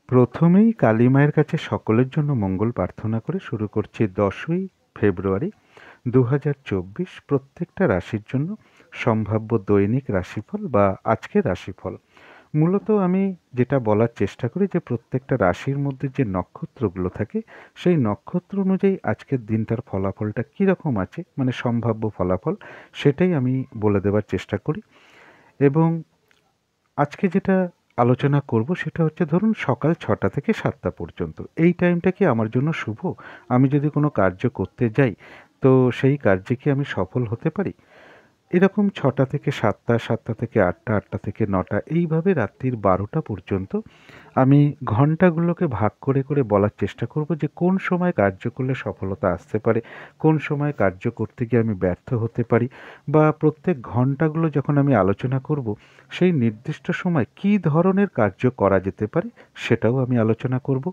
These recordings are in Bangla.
প্রথমেই কালী মায়ের কাছে সকলের জন্য মঙ্গল প্রার্থনা করে শুরু করছি 10ই ফেব্রুয়ারি 2024 প্রত্যেকটা রাশির জন্য সম্ভাব্য দৈনিক রাশিফল বা আজকের রাশিফল। মূলত আমি যেটা বলার চেষ্টা করি যে প্রত্যেকটা রাশির মধ্যে যে নক্ষত্রগুলো থাকে সেই নক্ষত্র অনুযায়ী আজকের দিনটার ফলাফলটা কীরকম আছে, মানে সম্ভাব্য ফলাফল, সেটাই আমি বলে দেওয়ার চেষ্টা করি। এবং আজকে যেটা আলোচনা করব সেটা হচ্ছে, ধরুন সকাল 6টা থেকে 7টা পর্যন্ত এই টাইমটা কি আমার জন্য শুভ? আমি যদি কোনো কার্য করতে যাই, তো সেই কার্যে কি আমি সফল হতে পারি? এরকম 6টা থেকে 7টা, 7টা থেকে 8টা, 8টা থেকে 9টা, এইভাবে রাত্রির 12টা পর্যন্ত আমি ঘন্টাগুলোকে ভাগ করে করে বলার চেষ্টা করব যে কোন সময় কার্য করলে সফলতা আসতে পারে, কোন সময় কার্য করতে গিয়ে আমি ব্যর্থ হতে পারি, বা প্রত্যেক ঘন্টাগুলো যখন আমি আলোচনা করব সেই নির্দিষ্ট সময় কী ধরনের কার্য করা যেতে পারে সেটাও আমি আলোচনা করব।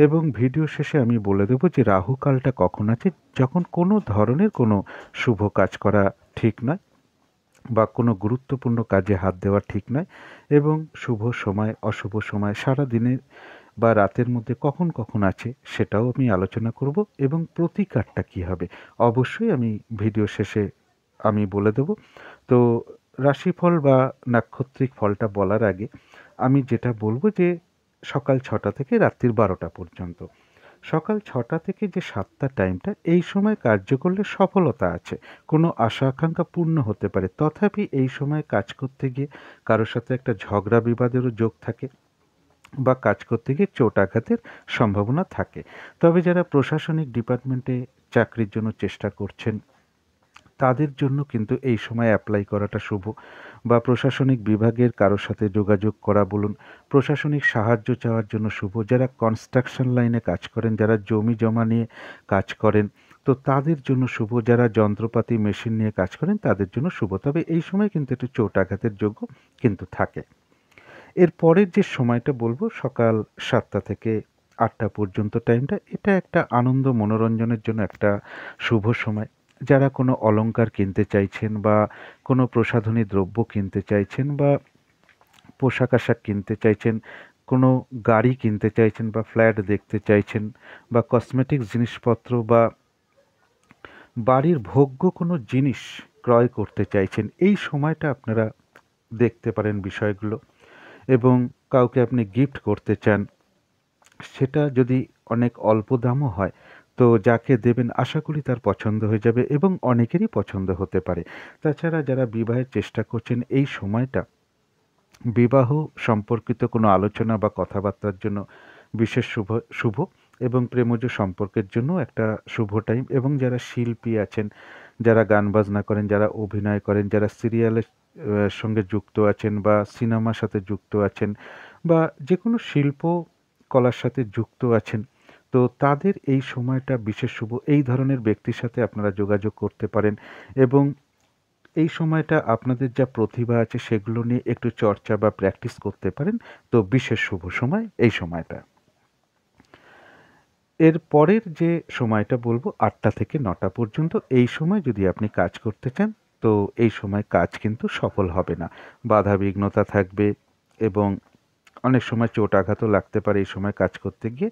এবং ভিডিও শেষে আমি বলে দেব যে রাহুকালটা কখন আছে, যখন কোনো ধরনের কোনো শুভ কাজ করা ঠিক নয় বা কোনো গুরুত্বপূর্ণ কাজে হাত দেওয়া ঠিক নয়, এবং শুভ সময় অশুভ সময় সারা দিনের বা রাতের মধ্যে কখন কখন আছে সেটাও আমি আলোচনা করব, এবং প্রতিকারটা কী হবে অবশ্যই আমি ভিডিও শেষে আমি বলে দেব। তো রাশিফল বা নাক্ষত্রিক ফলটা বলার আগে আমি যেটা বলবো যে সকাল 6টা থেকে রাত্রির 12টা পর্যন্ত, সকাল 6টা থেকে যে 7টা টাইমটা, এই সময় কার্য করলে সফলতা আছে, কোনো আশা আকাঙ্ক্ষা পূর্ণ হতে পারে। তথাপি এই সময় কাজ করতে গিয়ে কারোর সাথে একটা ঝগড়া বিবাদেরও যোগ থাকে বা কাজ করতে গিয়ে চোট আঘাতের সম্ভাবনা থাকে। তবে যারা প্রশাসনিক ডিপার্টমেন্টে চাকরির জন্য চেষ্টা করছেন তাদের জন্য কিন্তু এই সময় অ্যাপ্লাই করাটা শুভ, বা প্রশাসনিক বিভাগের কারোর সাথে যোগাযোগ করা বলুন, প্রশাসনিক সাহায্য চাওয়ার জন্য শুভ। যারা কনস্ট্রাকশন লাইনে কাজ করেন, যারা জমি জমা নিয়ে কাজ করেন, তো তাদের জন্য শুভ। যারা যন্ত্রপাতি মেশিন নিয়ে কাজ করেন তাদের জন্য শুভ। তবে এই সময় কিন্তু একটু চোট আঘাতের যোগ্য কিন্তু থাকে। এর পরের যে সময়টা বলবো, সকাল 7টা থেকে 8টা পর্যন্ত টাইমটা, এটা একটা আনন্দ মনোরঞ্জনের জন্য একটা শুভ সময়। যারা কোনো অলংকার কিনতে চাইছেন বা কোনো প্রসাধনী দ্রব্য কিনতে চাইছেন বা পোশাক আশাক কিনতে চাইছেন, কোনো গাড়ি কিনতে চাইছেন বা ফ্ল্যাট দেখতে চাইছেন, বা কসমেটিক্স জিনিসপত্র বা বাড়ির ভোগ্য কোনো জিনিস ক্রয় করতে চাইছেন, এই সময়টা আপনারা দেখতে পারেন বিষয়গুলো। এবং কাউকে আপনি গিফট করতে চান, সেটা যদি অনেক অল্প দামও হয়, তো যাকে দেবেন আশা করি তার পছন্দ হয়ে যাবে এবং অনেকেরই পছন্দ হতে পারে। তাছাড়া যারা বিবাহের চেষ্টা করছেন, এই সময়টা বিবাহ সম্পর্কিত কোনো আলোচনা বা কথাবার্তার জন্য বিশেষ শুভ, এবং প্রেমজ সম্পর্কের জন্য একটা শুভ টাইম। এবং যারা শিল্পী আছেন, যারা গান বাজনা করেন, যারা অভিনয় করেন, যারা সিরিয়ালের সঙ্গে যুক্ত আছেন বা সিনেমার সাথে যুক্ত আছেন বা যে কোনো শিল্প কলার সাথে যুক্ত আছেন, তো তাদের এই সময়টা বিশেষ শুভ। এই ধরনের ব্যক্তির সাথে আপনারা যোগাযোগ করতে পারেন এবং এই সময়টা আপনাদের যা প্রতিভা আছে সেগুলো নিয়ে একটু চর্চা বা প্র্যাকটিস করতে পারেন। তো বিশেষ শুভ সময় এই সময়টা। এর পরের যে সময়টা বলবো 8টা থেকে 9টা পর্যন্ত, এই সময় যদি আপনি কাজ করতে চান, তো এই সময় কাজ কিন্তু সফল হবে না। বাধা বিঘ্নতা থাকবে এবং অনেক সময় চোট আঘাতও লাগতে পারে এই সময় কাজ করতে গিয়ে,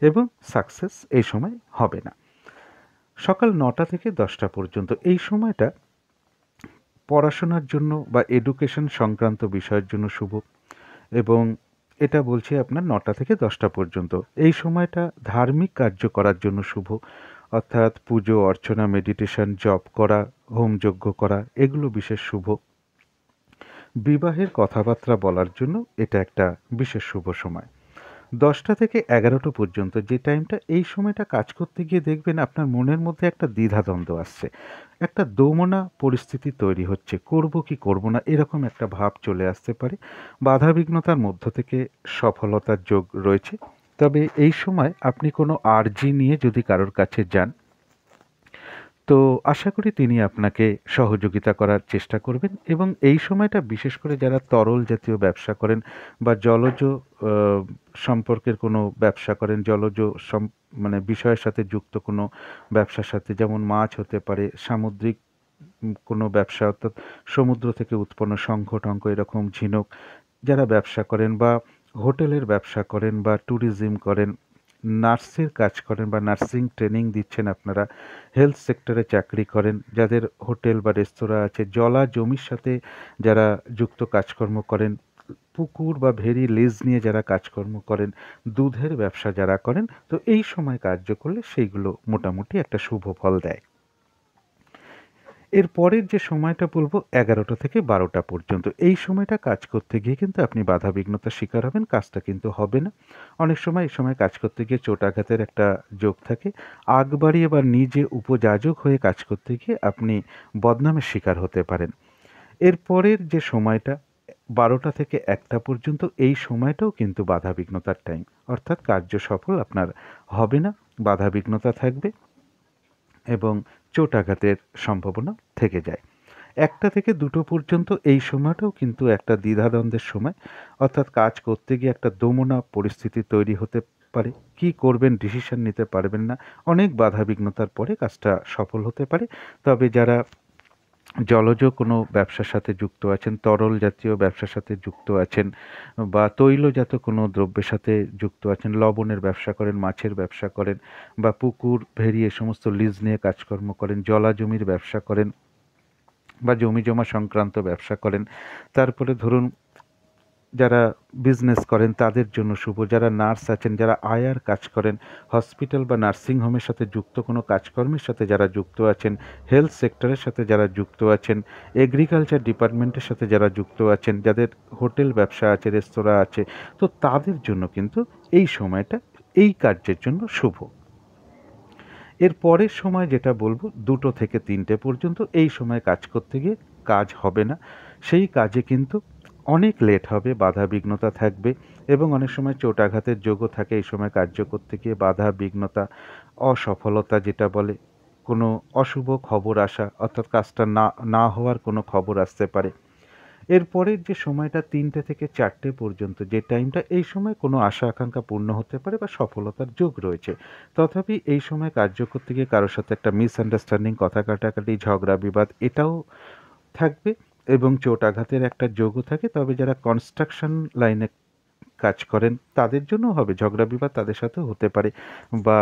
এবং সাকসেস এই সময় হবে না। সকাল 9টা থেকে 10টা পর্যন্ত এই সময়টা পড়াশোনার জন্য বা এডুকেশন সংক্রান্ত বিষয়ের জন্য শুভ, এবং এটা বলছি আপনার 9টা থেকে 10টা পর্যন্ত। এই সময়টা ধার্মিক কার্য করার জন্য শুভ, অর্থাৎ পুজো অর্চনা, মেডিটেশন, জপ করা, হোমযজ্ঞ করা, এগুলো বিশেষ শুভ। বিবাহের কথাবার্তা বলার জন্য এটা একটা বিশেষ শুভ সময়। 10টা থেকে 11টা পর্যন্ত যে টাইমটা, এই সময়টা কাজ করতে গিয়ে দেখবেন আপনার মনের মধ্যে একটা দ্বিধাদ্বন্দ্ব আসছে, একটা দোমনা পরিস্থিতি তৈরি হচ্ছে, করব কি করব না এরকম একটা ভাব চলে আসতে পারে। বাধাবিঘ্নতার মধ্য থেকে সফলতার যোগ রয়েছে। তবে এই সময় আপনি কোনো আর্জি নিয়ে যদি কারোর কাছে যান, তো আশা করি তিনি আপনাকে সহযোগিতা করার চেষ্টা করবেন। এবং এই সময়টা বিশেষ করে যারা তরল জাতীয় ব্যবসা করেন বা জলজ সম্পর্কের কোনো ব্যবসা করেন, জলজ মানে বিষয়ের সাথে যুক্ত কোনো ব্যবসার সাথে, যেমন মাছ হতে পারে, সামুদ্রিক কোনো ব্যবসা, অর্থাৎ সমুদ্র থেকে উৎপন্ন শঙ্খ টঙ্ক এরকম ঝিনুক যারা ব্যবসা করেন, বা হোটেলের ব্যবসা করেন বা ট্যুরিজম করেন, নার্সের কাজ করেন বা নার্সিং ট্রেনিং দিচ্ছেন আপনারা, হেলথ সেক্টরে চাকরি করেন, যাদের হোটেল বা রেস্তোরাঁ আছে, জলা জমির সাথে যারা যুক্ত কাজকর্ম করেন, পুকুর বা ভেরি লিজ নিয়ে যারা কাজকর্ম করেন, দুধের ব্যবসা যারা করেন, তো এই সময় কার্য করলে সেইগুলো মোটামুটি একটা শুভ ফল দেয়। এর পরের যে সময়টা বলবো 11টা থেকে 12টা পর্যন্ত, এই সময়টা কাজ করতে গিয়ে কিন্তু আপনি বাধাবিঘ্নতার শিকার হবেন, কাজটা কিন্তু হবে না। অনেক সময় এই সময় কাজ করতে গিয়ে চোট আঘাতের একটা যোগ থাকে, আগ বাড়িয়ে বা নিজে উপযাজক হয়ে কাজ করতে গিয়ে আপনি বদনামের শিকার হতে পারেন। এর পরের যে সময়টা 12টা থেকে 1টা পর্যন্ত, এই সময়টাও কিন্তু বাধাবিঘ্নতার টাইম, অর্থাৎ কার্য সফল আপনার হবে না, বাধাবিঘ্নতা থাকবে এবং চোট আঘাতের সম্ভাবনা থেকে যায়। 1টা থেকে 2টো পর্যন্ত এই সময়টাও কিন্তু একটা দ্বিধাদ্বন্দ্বের সময়, অর্থাৎ কাজ করতে গিয়ে একটা দোমনা পরিস্থিতি তৈরি হতে পারে, কি করবেন ডিসিশন নিতে পারবেন না, অনেক বাধাবিঘ্নতার পরে কাজটা সফল হতে পারে। তবে যারা জলজ কোনো ব্যবসার সাথে যুক্ত আছেন, তরল জাতীয় ব্যবসার সাথে যুক্ত আছেন বা তৈলজাত কোনো দ্রব্যের সাথে যুক্ত আছেন, লবণের ব্যবসা করেন, মাছের ব্যবসা করেন বা পুকুর ভেরি এ সমস্ত লিজ নিয়ে কাজকর্ম করেন, জলা জমির ব্যবসা করেন বা জমি জমা সংক্রান্ত ব্যবসা করেন, তারপরে ধরুন যারা বিজনেস করেন তাদের জন্য শুভ, যারা নার্স আছেন, যারা আয়ার কাজ করেন, হসপিটাল বা নার্সিং হোমের সাথে যুক্ত কোনো কাজকর্মের সাথে যারা যুক্ত আছেন, হেলথ সেক্টরের সাথে যারা যুক্ত আছেন, এগ্রিকালচার ডিপার্টমেন্টের সাথে যারা যুক্ত আছেন, যাদের হোটেল ব্যবসা আছে, রেস্তোরাঁ আছে, তো তাদের জন্য কিন্তু এই সময়টা এই কার্যের জন্য শুভ। এর পরের সময় যেটা বলবো 2টো থেকে 3টে পর্যন্ত, এই সময় কাজ করতে গিয়ে কাজ হবে না, সেই কাজে কিন্তু অনেক লেট হবে, বাধা বিঘ্নতা থাকবে এবং অনেক সময় চোট আঘাতের যোগও থাকে এই সময় কার্য করতে গিয়ে, বাধা বিঘ্নতা, অসফলতা যেটা বলে, কোনো অশুভ খবর আসা, অর্থাৎ কাজটা না না হওয়ার কোনো খবর আসতে পারে। এরপরের যে সময়টা 3টে থেকে 4টে পর্যন্ত, যে টাইমটা, এই সময় কোনো আশা আকাঙ্ক্ষা পূর্ণ হতে পারে বা সফলতার যোগ রয়েছে। তথাপি এই সময় কার্য করতে গিয়ে কারোর সাথে একটা মিসআন্ডারস্ট্যান্ডিং, কথা কাটাকাটি, ঝগড়া বিবাদ এটাও থাকবে এবং চোট আঘাতের একটা যোগও থাকে। তবে যারা কনস্ট্রাকশন লাইনে কাজ করেন তাদের জন্যও হবে, ঝগড়া বিবাদ তাদের সাথেও হতে পারে বা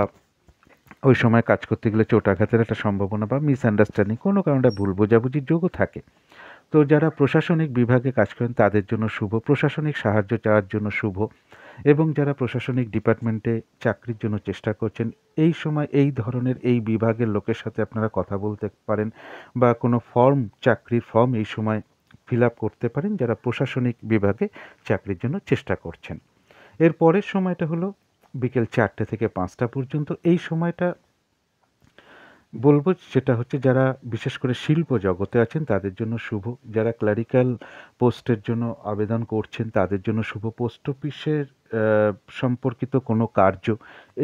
ওই সময় কাজ করতে গেলে চোট আঘাতের একটা সম্ভাবনা বা মিসআন্ডারস্ট্যান্ডিং, কোনো কারণে ভুল বোঝাবুঝির যোগও থাকে। তো যারা প্রশাসনিক বিভাগে কাজ করেন তাদের জন্য শুভ, প্রশাসনিক সাহায্য চাওয়ার জন্য শুভ এবং যারা প্রশাসনিক ডিপার্টমেন্টে চাকরির জন্য চেষ্টা করছেন, এই সময় এই ধরনের এই বিভাগের লোকের সাথে আপনারা কথা বলতে পারেন বা কোনো চাকরির ফর্ম এই সময় ফিল আপ করতে পারেন যারা প্রশাসনিক বিভাগে চাকরির জন্য চেষ্টা করছেন। এর পরের সময়টা হলো বিকেল 4টে থেকে 5টা পর্যন্ত, এই সময়টা বলব সেটা হচ্ছে যারা বিশেষ করে শিল্প জগতে আছেন তাদের জন্য শুভ, যারা ক্লারিক্যাল পোস্টের জন্য আবেদন করছেন তাদের জন্য শুভ, পোস্ট অফিসের সম্পর্কিত কোনো কার্য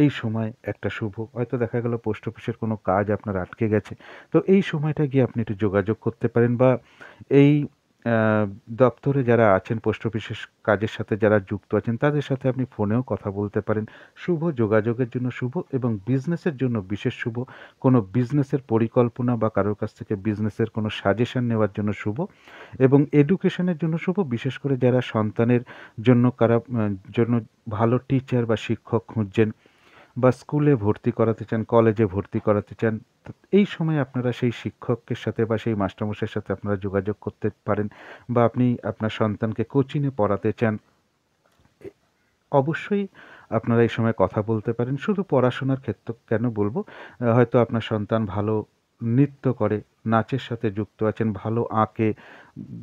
এই সময় একটা শুভ, হয়তো দেখা গেল পোস্ট অফিসের কোনো কাজ আপনার আটকে গেছে, তো এই সময়টা গিয়ে আপনি একটু যোগাযোগ করতে পারেন বা এই দপ্তরে যারা আছেন, পোস্ট অফিসের কাজের সাথে যারা যুক্ত আছেন তাদের সাথে আপনি ফোনেও কথা বলতে পারেন, শুভ, যোগাযোগের জন্য শুভ এবং বিজনেসের জন্য বিশেষ শুভ, কোনো বিজনেসের পরিকল্পনা বা কারোর কাছ থেকে বিজনেসের কোনো সাজেশন নেওয়ার জন্য শুভ এবং এডুকেশনের জন্য শুভ, বিশেষ করে যারা সন্তানের জন্য জন্য ভালো টিচার বা শিক্ষক খুঁজছেন বা স্কুলে ভর্তি করাতে চান, কলেজে ভর্তি করাতে চান, তো এই সময় আপনারা সেই শিক্ষকের সাথে বা সেই মাস্টারমশাইয়ের সাথে আপনারা যোগাযোগ করতে পারেন বা আপনি আপনার সন্তানকে কোচিংয়ে পড়াতে চান, অবশ্যই আপনারা এই সময় কথা বলতে পারেন। শুধু পড়াশোনার ক্ষেত্র কেন বলবো, হয়তো আপনার সন্তান ভালো নৃত্য করে, নাচের সাথে যুক্ত আছেন, ভালো আঁকে,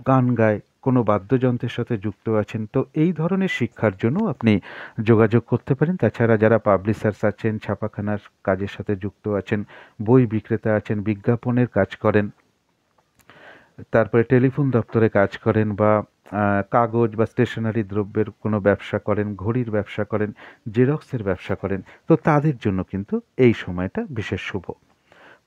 গান গায়, কোনো বাদ্যযন্ত্রের সাথে যুক্ত আছেন, তো এই ধরনের শিক্ষার জন্য আপনি যোগাযোগ করতে পারেন। তাছাড়া যারা পাবলিশার্স আছেন, ছাপাখানার কাজের সাথে যুক্ত আছেন, বই বিক্রেতা আছেন, বিজ্ঞাপনের কাজ করেন, তারপরে টেলিফোন দপ্তরে কাজ করেন বা কাগজ বা স্টেশনারি দ্রব্যের কোনো ব্যবসা করেন, ঘড়ির ব্যবসা করেন, জেরক্সের ব্যবসা করেন, তো তাদের জন্য কিন্তু এই সময়টা বিশেষ শুভ।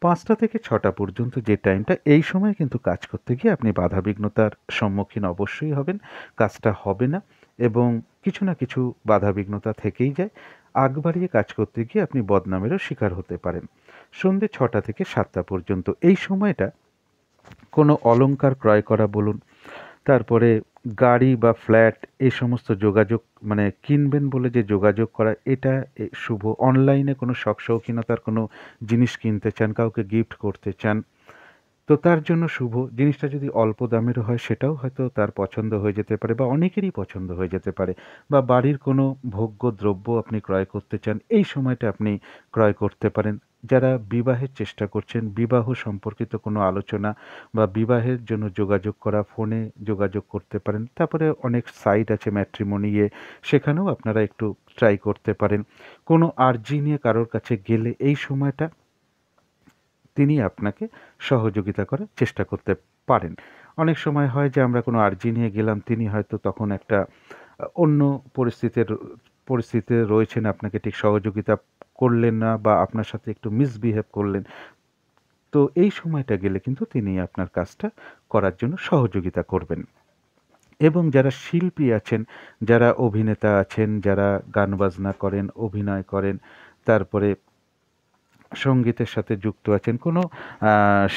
5টা থেকে 6টা পর্যন্ত যে টাইমটা, এই সময় কিন্তু কাজ করতে গিয়ে আপনি বাধাবিঘ্নতার সম্মুখীন অবশ্যই হবেন, কাজটা হবে না এবং কিছু না কিছু বাধাবিঘ্নতা থেকেই যায়, আগ বাড়িয়ে কাজ করতে গিয়ে আপনি বদনামেরও শিকার হতে পারেন। সন্ধ্যে 6টা থেকে 7টা পর্যন্ত এই সময়টা কোনো অলংকার ক্রয় করা বলুন, তারপরে গাড়ি বা ফ্ল্যাট এই সমস্ত যোগাযোগ মানে কিনবেন বলে যে যোগাযোগ করা এটা শুভ। অনলাইনে কোনো শখ শৌখিনতার কোনো জিনিস কিনতে চান, কাউকে গিফট করতে চান, তো তার জন্য শুভ। জিনিসটা যদি অল্প দামেরও হয় সেটাও হয়তো তার পছন্দ হয়ে যেতে পারে বা অনেকেরই পছন্দ হয়ে যেতে পারে। বা বাড়ির কোনো ভোগ্য দ্রব্য আপনি ক্রয় করতে চান, এই সময়টা আপনি ক্রয় করতে পারেন। যারা বিবাহের চেষ্টা করছেন, বিবাহ সম্পর্কিত কোনো আলোচনা বা বিবাহের জন্য যোগাযোগ করা, ফোনে যোগাযোগ করতে পারেন। তারপরে অনেক সাইট আছে ম্যাট্রিমনি সেখানেও আপনারা একটু ট্রাই করতে পারেন। কোনো আর্জি নিয়ে কারোর কাছে গেলে এই সময়টা তিনি আপনাকে সহযোগিতা করার চেষ্টা করতে পারেন। অনেক সময় হয় যে আমরা কোনো আর্জি নিয়ে গেলাম, তিনি হয়তো তখন একটা অন্য পরিস্থিতিতে রয়েছেন, আপনাকে ঠিক সহযোগিতা করলেন না বা আপনার সাথে একটু মিসবিহেভ করলেন। তো এই সময়টা গেলে কিন্তু তিনি আপনার কাজটা করার জন্য সহযোগিতা করবেন। এবং যারা শিল্পী আছেন, যারা অভিনেতা আছেন, যারা গান বাজনা করেন, অভিনয় করেন, তারপরে সঙ্গীতের সাথে যুক্ত আছেন, কোনো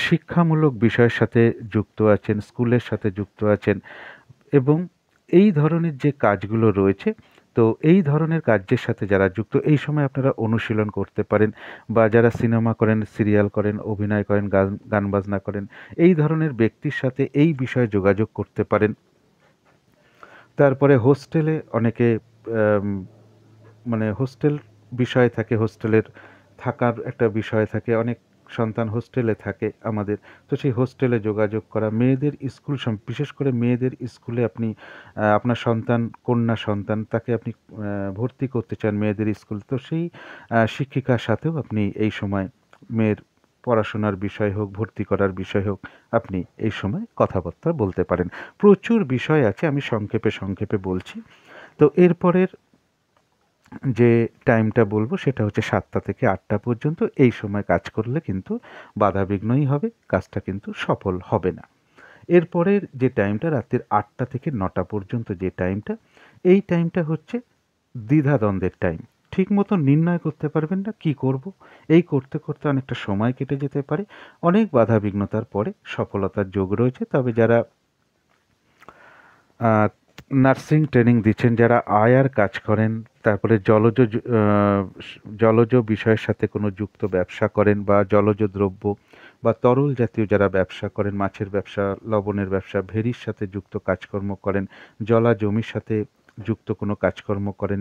শিক্ষামূলক বিষয়ের সাথে যুক্ত আছেন, স্কুলের সাথে যুক্ত আছেন এবং এই ধরনের যে কাজগুলো রয়েছে, তো এই ধরনের কার্যের সাথে যারা যুক্ত এই সময় আপনারা অনুশীলন করতে পারেন। বা যারা সিনেমা করেন, সিরিয়াল করেন, অভিনয় করেন, গান বাজনা করেন, এই ধরনের ব্যক্তির সাথে এই বিষয়ে যোগাযোগ করতে পারেন। তারপরে হোস্টেলে অনেকে আম মানে হোস্টেল বিষয় থাকে, হোস্টেলের থাকার একটা বিষয় থাকে। অনেক সন্তান হোস্টেলে থাকে আমাদের। তো সেই হোস্টেলে যোগাযোগ করা, মেয়েদের স্কুল বিশেষ করে মেয়েদের স্কুলে আপনি আপনার সন্তান, কন্যা সন্তান তাকে আপনি ভর্তি করতে চান মেয়েদের স্কুল। তো সেই শিক্ষিকার সাথেও আপনি এই সময় মেয়ের পড়াশোনার বিষয় হোক, ভর্তি করার বিষয় হোক, আপনি এই সময় কথাবার্তা বলতে পারেন। প্রচুর বিষয় আছে, আমি সংক্ষেপে বলছি। তো এরপরের যে টাইমটা বলবো সেটা হচ্ছে 7টা থেকে 8টা পর্যন্ত। এই সময় কাজ করলে কিন্তু বাধাবিঘ্নই হবে, কাজটা কিন্তু সফল হবে না। এরপরের যে টাইমটা রাত্রির 8টা থেকে 9টা পর্যন্ত যে টাইমটা, এই টাইমটা হচ্ছে দ্বিধাদ্বন্দ্বের টাইম। ঠিক মতো নির্ণয় করতে পারবেন না কি করব। এই করতে করতে অনেকটা সময় কেটে যেতে পারে। অনেক বাধাবিঘ্নতার পরে সফলতার যোগ রয়েছে। তবে যারা নার্সিং ট্রেনিং দিচ্ছেন, যারা আয়ার কাজ করেন, তারপরে জলজ বিষয়ের সাথে কোনো যুক্ত ব্যবসা করেন বা জলজ দ্রব্য বা তরল জাতীয় যারা ব্যবসা করেন, মাছের ব্যবসা, লবণের ব্যবসা, ভেরির সাথে যুক্ত কাজকর্ম করেন, জলা জমির সাথে যুক্ত কোনো কাজকর্ম করেন,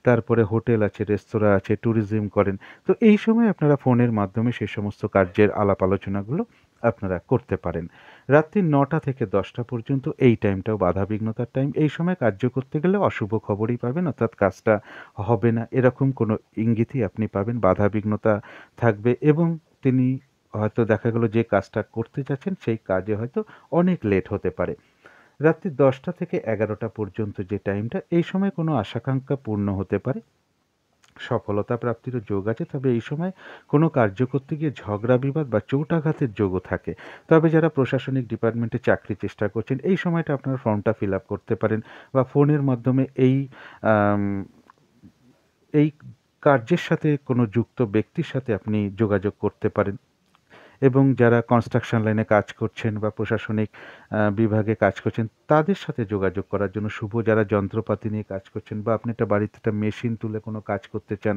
তারপরে হোটেল আছে, রেস্তোরাঁ আছে, ট্যুরিজম করেন। তো এই সময় আপনারা ফোনের মাধ্যমে সেই সমস্ত কার্যের আলাপ আলোচনাগুলো আপনারা করতে পারেন। রাত্রি 9টা থেকে 10টা পর্যন্ত এই টাইমটাও বাধাবিঘ্নতার টাইম। এই সময় কার্য করতে গেলে অশুভ খবরই পাবেন, অর্থাৎ কাজটা হবে না এরকম কোনো ইঙ্গিতই আপনি পাবেন। বাধাবিঘ্নতা থাকবে এবং তিনি হয়তো দেখা গেল যে কাজটা করতে যাচ্ছেন সেই কাজে হয়তো অনেক লেট হতে পারে। রাত্রি 10টা থেকে 11টা পর্যন্ত যে টাইমটা, এই সময় কোনো আশাকাঙ্ক্ষা পূর্ণ হতে পারে, সফলতা প্রাপ্তিরও যোগ আছে। তবে এই সময় কোনো কার্য করতে গিয়ে ঝগড়া বিবাদ বা চোটাঘাতের যোগও থাকে। তবে যারা প্রশাসনিক ডিপার্টমেন্টে চাকরির চেষ্টা করছেন, এই সময়টা আপনারা ফর্মটা ফিল আপ করতে পারেন বা ফোনের মাধ্যমে আম, এই কার্যের সাথে কোনো যুক্ত ব্যক্তির সাথে আপনি যোগাযোগ করতে পারেন। এবং যারা কনস্ট্রাকশন লাইনে কাজ করছেন বা প্রশাসনিক বিভাগে কাজ করছেন, তাদের সাথে যোগাযোগ করার জন্য শুভ। যারা যন্ত্রপাতি নিয়ে কাজ করছেন বা আপনি একটা বাড়িতে একটা মেশিন তুলে কোনো কাজ করতে চান,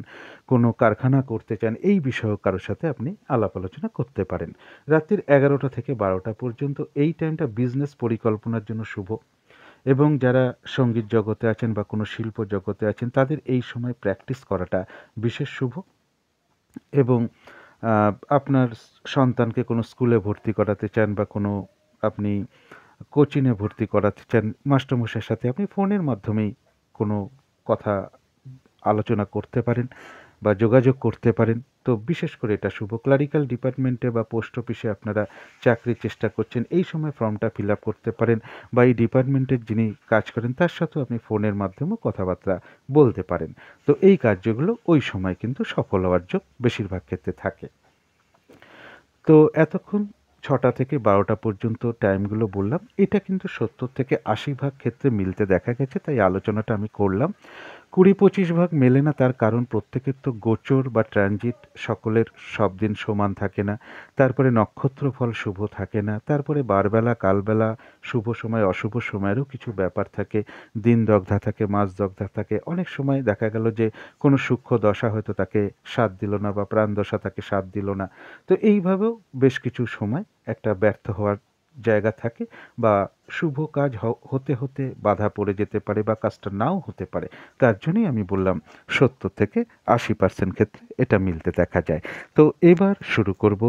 কোনো কারখানা করতে চান, এই বিষয়ক কারোর সাথে আপনি আলাপ আলোচনা করতে পারেন। রাত্রির 11টা থেকে 12টা পর্যন্ত এই টাইমটা বিজনেস পরিকল্পনার জন্য শুভ। এবং যারা সঙ্গীত জগতে আছেন বা কোনো শিল্প জগতে আছেন, তাদের এই সময় প্র্যাকটিস করাটা বিশেষ শুভ। এবং আপনার সন্তানকে কোনো স্কুলে ভর্তি করাতে চান বা কোনো আপনি কোচিংয়ে ভর্তি করাতে চান, মাস্টারমশাইয়ের সাথে আপনি ফোনের মাধ্যমেই কোনো কথা আলোচনা করতে পারেন বা যোগাযোগ করতে পারেন। তো বিশেষ করে এটা শুভ। ক্লারিক্যাল ডিপার্টমেন্টে বা পোস্ট অফিসে আপনারা চাকরির চেষ্টা করছেন, এই সময় ফর্মটা ফিল আপ করতে পারেন বা এই ডিপার্টমেন্টের যিনি কাজ করেন তার সাথেও আপনি ফোনের মাধ্যমেও কথাবার্তা বলতে পারেন। তো এই কার্যগুলো ওই সময় কিন্তু সফল হওয়ার যোগ বেশিরভাগ ক্ষেত্রে থাকে। তো এতক্ষণ 6টা থেকে 12টা পর্যন্ত টাইমগুলো বললাম। এটা কিন্তু 70 থেকে 80 ভাগ ক্ষেত্রে মিলতে দেখা গেছে, তাই আলোচনাটা আমি করলাম। 20-25 ভাগ মেলে না, তার কারণ প্রত্যেকের তো গোচর বা ট্রানজিট সকলের সব দিন সমান থাকে না। তারপরে নক্ষত্র ফল শুভ থাকে না। তারপরে বারবেলা কালবেলা শুভ সময় অশুভ সময়েরও কিছু ব্যাপার থাকে। দিন দগ্ধা থাকে, মাস দগ্ধা থাকে। অনেক সময় দেখা গেল যে কোনো সূক্ষ্ম দশা হয়তো তাকে সাথ দিল না বা প্রাণ দশা তাকে সাথ দিল না। তো এইভাবেও বেশ কিছু সময় একটা ব্যর্থ হওয়ার জায়গা থাকে, বা শুভ কাজ হতে হতে বাধা পড়ে যেতে পারে বা কাজটা নাও হতে পারে। তার জন্যই আমি বললাম 70 থেকে 80% ক্ষেত্রে এটা মিলতে দেখা যায়। তো এবার শুরু করব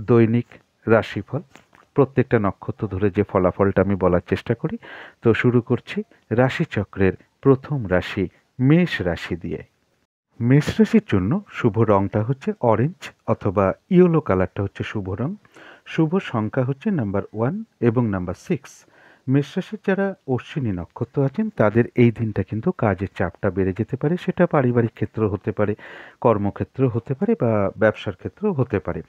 দৈনিক রাশিফল। প্রত্যেকটা নক্ষত্র ধরে যে ফলাফলটা আমি বলার চেষ্টা করি। তো শুরু করছি রাশিচক্রের প্রথম রাশি মেষ রাশি দিয়ে। মেষ রাশির জন্য শুভ রংটা হচ্ছে অরেঞ্জ অথবা ইয়েলো কালারটা হচ্ছে শুভ রং। শুভ সংখ্যা হচ্ছে নাম্বার 1 এবং নাম্বার 6। মেষ রাশির যারা অশ্বিনী নক্ষত্র আছেন তাদের এই দিনটা কিন্তু কাজের চাপটা বেড়ে যেতে পারে। সেটা পারিবারিক ক্ষেত্র হতে পারে, কর্মক্ষেত্র হতে পারে বা ব্যবসার ক্ষেত্রেও হতে পারে।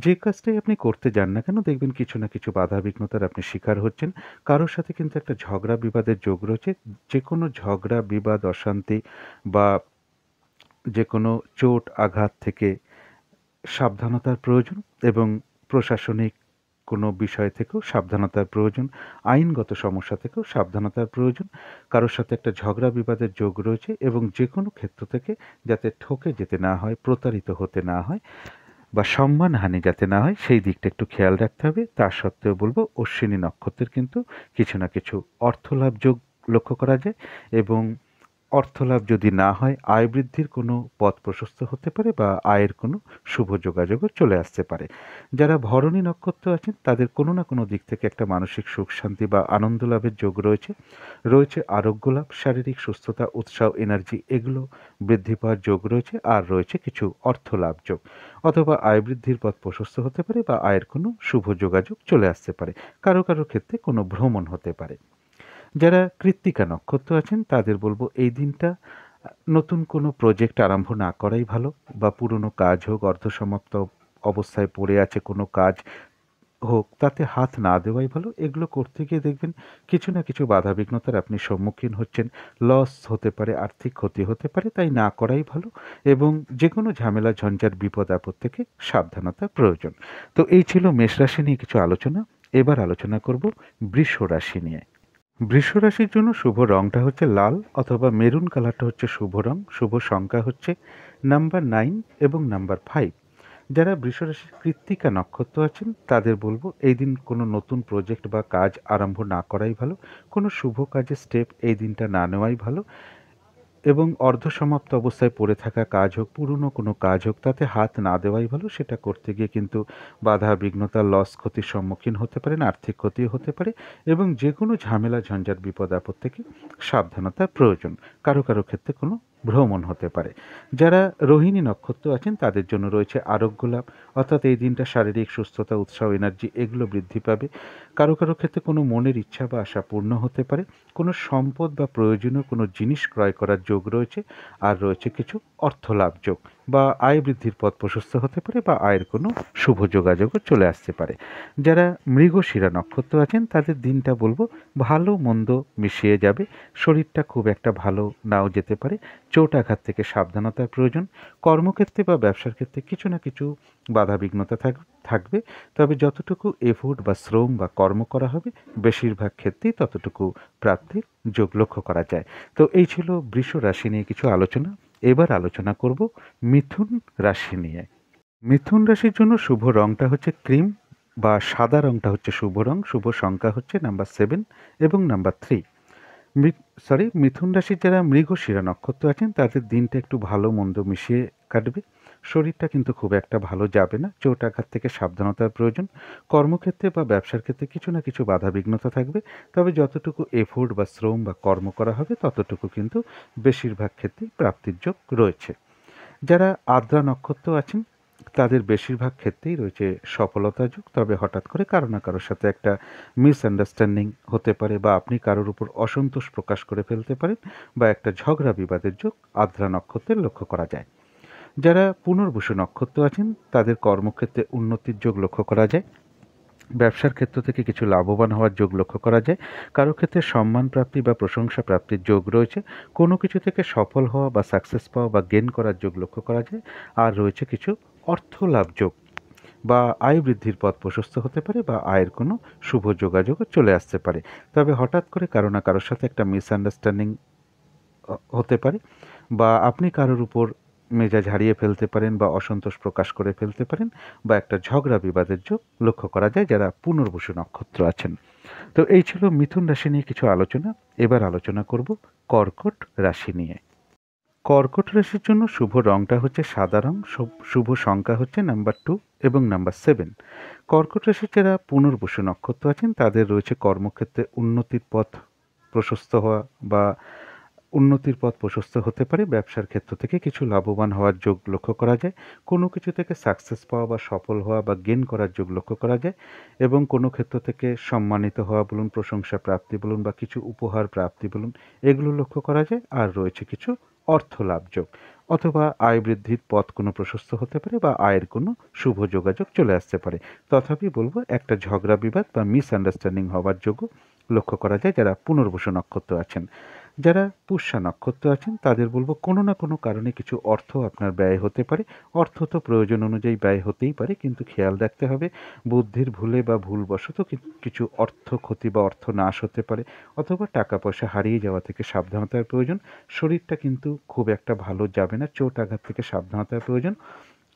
যে কাজটাই আপনি করতে যান না কেন দেখবেন কিছু না কিছু বাধা বিঘ্নতার আপনি শিকার হচ্ছেন। কারোর সাথে কিন্তু একটা ঝগড়া বিবাদের যোগ রয়েছে। যে কোনো ঝগড়া বিবাদ অশান্তি বা যে কোনো চোট আঘাত থেকে সাবধানতার প্রয়োজন, এবং প্রশাসনিক কোনো বিষয় থেকেও সাবধানতার প্রয়োজন, আইনগত সমস্যা থেকেও সাবধানতার প্রয়োজন। কারোর সাথে একটা ঝগড়া বিবাদের যোগ রয়েছে, এবং যে কোনো ক্ষেত্র থেকে যাতে ঠকে যেতে না হয়, প্রতারিত হতে না হয় বা সম্মানহানি যাতে না হয় সেই দিকটা একটু খেয়াল রাখতে হবে। তা সত্ত্বেও বলব অশ্বিনী নক্ষত্রের কিন্তু কিছু না কিছু অর্থলাভ যোগ লক্ষ্য করা যায়, এবং অর্থলাভ যদি না হয় আয় বৃদ্ধির কোনো পথ প্রশস্ত হতে পারে বা আয়ের কোনো শুভ যোগাযোগও চলে আসতে পারে। যারা ভরণী নক্ষত্র আছেন তাদের কোনো না কোনো দিক থেকে একটা মানসিক সুখ শান্তি বা আনন্দ লাভের যোগ রয়েছে। রয়েছে আরোগ্য লাভ, শারীরিক সুস্থতা, উৎসাহ, এনার্জি এগুলো বৃদ্ধি পাওয়ার যোগ রয়েছে। আর রয়েছে কিছু অর্থ লাভ যোগ, অথবা আয় বৃদ্ধির পথ প্রশস্ত হতে পারে বা আয়ের কোনো শুভ যোগাযোগ চলে আসতে পারে। কারো কারো ক্ষেত্রে কোনো ভ্রমণ হতে পারে। যারা কৃত্তিকা নক্ষত্র আছেন তাদের বলবো এই দিনটা নতুন কোনো প্রজেক্ট আরম্ভ না করাই ভালো, বা পুরনো কাজ হোক, অর্ধসমাপ্ত অবস্থায় পড়ে আছে কোনো কাজ হোক, তাতে হাত না দেওয়াই ভালো। এগুলো করতে গিয়ে দেখবেন কিছু না কিছু বাধা বিঘ্নতার আপনি সম্মুখীন হচ্ছেন, লস হতে পারে, আর্থিক ক্ষতি হতে পারে, তাই না করাই ভালো। এবং যে কোনো ঝামেলা ঝঞ্ঝাট বিপদ আপদ থেকে সাবধানতা প্রয়োজন। তো এই ছিল মেষ রাশি নিয়ে কিছু আলোচনা। এবার আলোচনা করব বৃষ রাশি নিয়ে। বৃষ রাশির জন্য শুভ রংটা হচ্ছে লাল অথবা মেরুন কালারটা হচ্ছে শুভ রং। শুভ সংখ্যা হচ্ছে নাম্বার 9 এবং নাম্বার 5। যারা বৃষ রাশির কৃত্তিকা নক্ষত্র আছেন তাদের বলবো এই দিন কোনো নতুন প্রজেক্ট বা কাজ আরম্ভ না করাই ভালো। কোনো শুভ কাজের স্টেপ এই দিনটা না নেওয়াই ভালো, এবং অর্ধসমাপ্ত অবস্থায় পড়ে থাকা কাজ হোক, পুরনো কোনো কাজ হোক, তাতে হাত না দেওয়াই ভালো। সেটা করতে গিয়ে কিন্তু বাধা বিঘ্নতা, লস, ক্ষতির সম্মুখীন হতে পারেন, আর্থিক ক্ষতিও হতে পারে, এবং যে কোনো ঝামেলা ঝঞ্ঝাট বিপদ আপদ থেকে সাবধানতার প্রয়োজন। কারো কারো ক্ষেত্রে কোনো ভ্রমণ হতে পারে। যারা রোহিণী নক্ষত্র আছেন তাদের জন্য রয়েছে আরোগ্য লাভ, অর্থাৎ এই দিনটা শারীরিক সুস্থতা, উৎসাহ, এনার্জি এগুলো বৃদ্ধি পাবে। কারো কারো ক্ষেত্রে কোনো মনের ইচ্ছা বা আশা পূর্ণ হতে পারে। কোনো সম্পদ বা প্রয়োজনীয় কোনো জিনিস ক্রয় করার যোগ রয়েছে। আর রয়েছে কিছু অর্থলাভ যোগ, বা আয় বৃদ্ধির পথ প্রশস্ত হতে পারে বা আয়ের কোনো শুভ যোগাযোগও চলে আসতে পারে। যারা মৃগশিরা নক্ষত্র আছেন তাদের দিনটা বলবো ভালো মন্দ মিশিয়ে যাবে। শরীরটা খুব একটা ভালো নাও যেতে পারে। চোট আঘাত থেকে সাবধানতার প্রয়োজন। কর্মক্ষেত্রে বা ব্যবসার ক্ষেত্রে কিছু না কিছু বাধা বিঘ্নতা থাকবে, তবে যতটুকু এফোর্ট বা শ্রম বা কর্ম করা হবে বেশিরভাগ ক্ষেত্রেই ততটুকু প্রাপ্তির যোগ লক্ষ্য করা যায়। তো এই ছিল বৃষ রাশি নিয়ে কিছু আলোচনা। এবার আলোচনা করব মিথুন রাশি নিয়ে। মিথুন রাশির জন্য শুভ রংটা হচ্ছে ক্রিম বা সাদা রংটা হচ্ছে শুভ রং। শুভ সংখ্যা হচ্ছে নাম্বার 7 এবং নাম্বার 3। মিথুন রাশির যারা মৃগশিরা নক্ষত্র আছেন তাদের দিনটা একটু ভালো মন্দ মিশিয়ে কাটবে। শরীরটা কিন্তু খুব একটা ভালো যাবে না। চোট আঘাত থেকে সাবধানতার প্রয়োজন। কর্মক্ষেত্রে বা ব্যবসার ক্ষেত্রে কিছু না কিছু বাধা বিঘ্নতা থাকবে, তবে যতটুকু এফোর্ট বা শ্রম বা কর্ম করা হবে ততটুকু কিন্তু বেশিরভাগ ক্ষেত্রেই প্রাপ্তির যোগ রয়েছে। যারা আদ্রা নক্ষত্র আছেন তাদের বেশিরভাগ ক্ষেত্রেই রয়েছে সফলতা যোগ, তবে হঠাৎ করে কারো না কারোর সাথে একটা মিসআন্ডারস্ট্যান্ডিং হতে পারে, বা আপনি কারোর উপর অসন্তোষ প্রকাশ করে ফেলতে পারেন, বা একটা ঝগড়া বিবাদের যোগ আদ্রা নক্ষত্রের লক্ষ্য করা যায়। যারা পুনর্বসু নক্ষত্র আছেন তাদের কর্মক্ষেত্রে উন্নতির যোগ লক্ষ্য করা যায়। ব্যবসার ক্ষেত্র থেকে কিছু লাভবান হওয়ার যোগ লক্ষ্য করা যায়। কারো ক্ষেত্রে সম্মান প্রাপ্তি বা প্রশংসা প্রাপ্তির যোগ রয়েছে। কোনো কিছু থেকে সফল হওয়া বা সাকসেস পাওয়া বা গেইন করার যোগ লক্ষ্য করা যায়। আর রয়েছে কিছু অর্থ লাভ যোগ বা আয় বৃদ্ধির পথ প্রশস্ত হতে পারে বা আয়ের কোনো শুভ যোগাযোগও চলে আসতে পারে। তবে হঠাৎ করে কারো না কারোর সাথে একটা মিসআন্ডারস্ট্যান্ডিং হতে পারে বা আপনি কারোর উপর মেজাজ হারিয়ে ফেলতে পারেন বা অসন্তোষ প্রকাশ করে ফেলতে পারেন বা একটা ঝগড়া বিবাদের যোগ লক্ষ্য করা যায় যারা পুনর্বসু নক্ষত্র আছেন। তো এই ছিল মিথুন রাশি নিয়ে কিছু আলোচনা। এবার আলোচনা করব কর্কট রাশি নিয়ে। কর্কট রাশির জন্য শুভ রংটা হচ্ছে সাদা রং, শুভ সংখ্যা হচ্ছে নাম্বার 2 এবং নাম্বার 7। কর্কট রাশির যারা পুনর্বসু নক্ষত্র আছেন তাদের রয়েছে কর্মক্ষেত্রে উন্নতির পথ প্রশস্ত হতে পারে। ব্যবসার ক্ষেত্র থেকে কিছু লাভবান হওয়ার যোগ লক্ষ্য করা যায়। কোনো কিছু থেকে সাকসেস পাওয়া বা সফল হওয়া বা গেইন করার যোগ লক্ষ্য করা যায় এবং কোনো ক্ষেত্র থেকে সম্মানিত হওয়া বলুন, প্রশংসা প্রাপ্তি বলুন বা কিছু উপহার প্রাপ্তি বলুন, এগুলো লক্ষ্য করা যায়। আর রয়েছে কিছু অর্থ লাভ যোগ অথবা আয় বৃদ্ধির পথ কোনো প্রশস্ত হতে পারে বা আয়ের কোনো শুভ যোগাযোগ চলে আসতে পারে। তথাপি বলবো একটা ঝগড়া বিবাদ বা মিসআন্ডারস্ট্যান্ডিং হওয়ার যোগও লক্ষ্য করা যায় যারা পুনর্বসু নক্ষত্র আছেন। যারা পুষ্যা নক্ষত্র আছেন তাদের বলবো কোনো না কোনো কারণে কিছু অর্থ আপনার ব্যয় হতে পারে। অর্থ তো প্রয়োজন অনুযায়ী ব্যয় হতেই পারে, কিন্তু খেয়াল রাখতে হবে বুদ্ধির ভুলে বা ভুলবশত কিছু অর্থ ক্ষতি বা অর্থ নাশ হতে পারে অথবা টাকা পয়সা হারিয়ে যাওয়া থেকে সাবধানতার প্রয়োজন। শরীরটা কিন্তু খুব একটা ভালো যাবে না, চোট আঘাত থেকে সাবধানতার প্রয়োজন।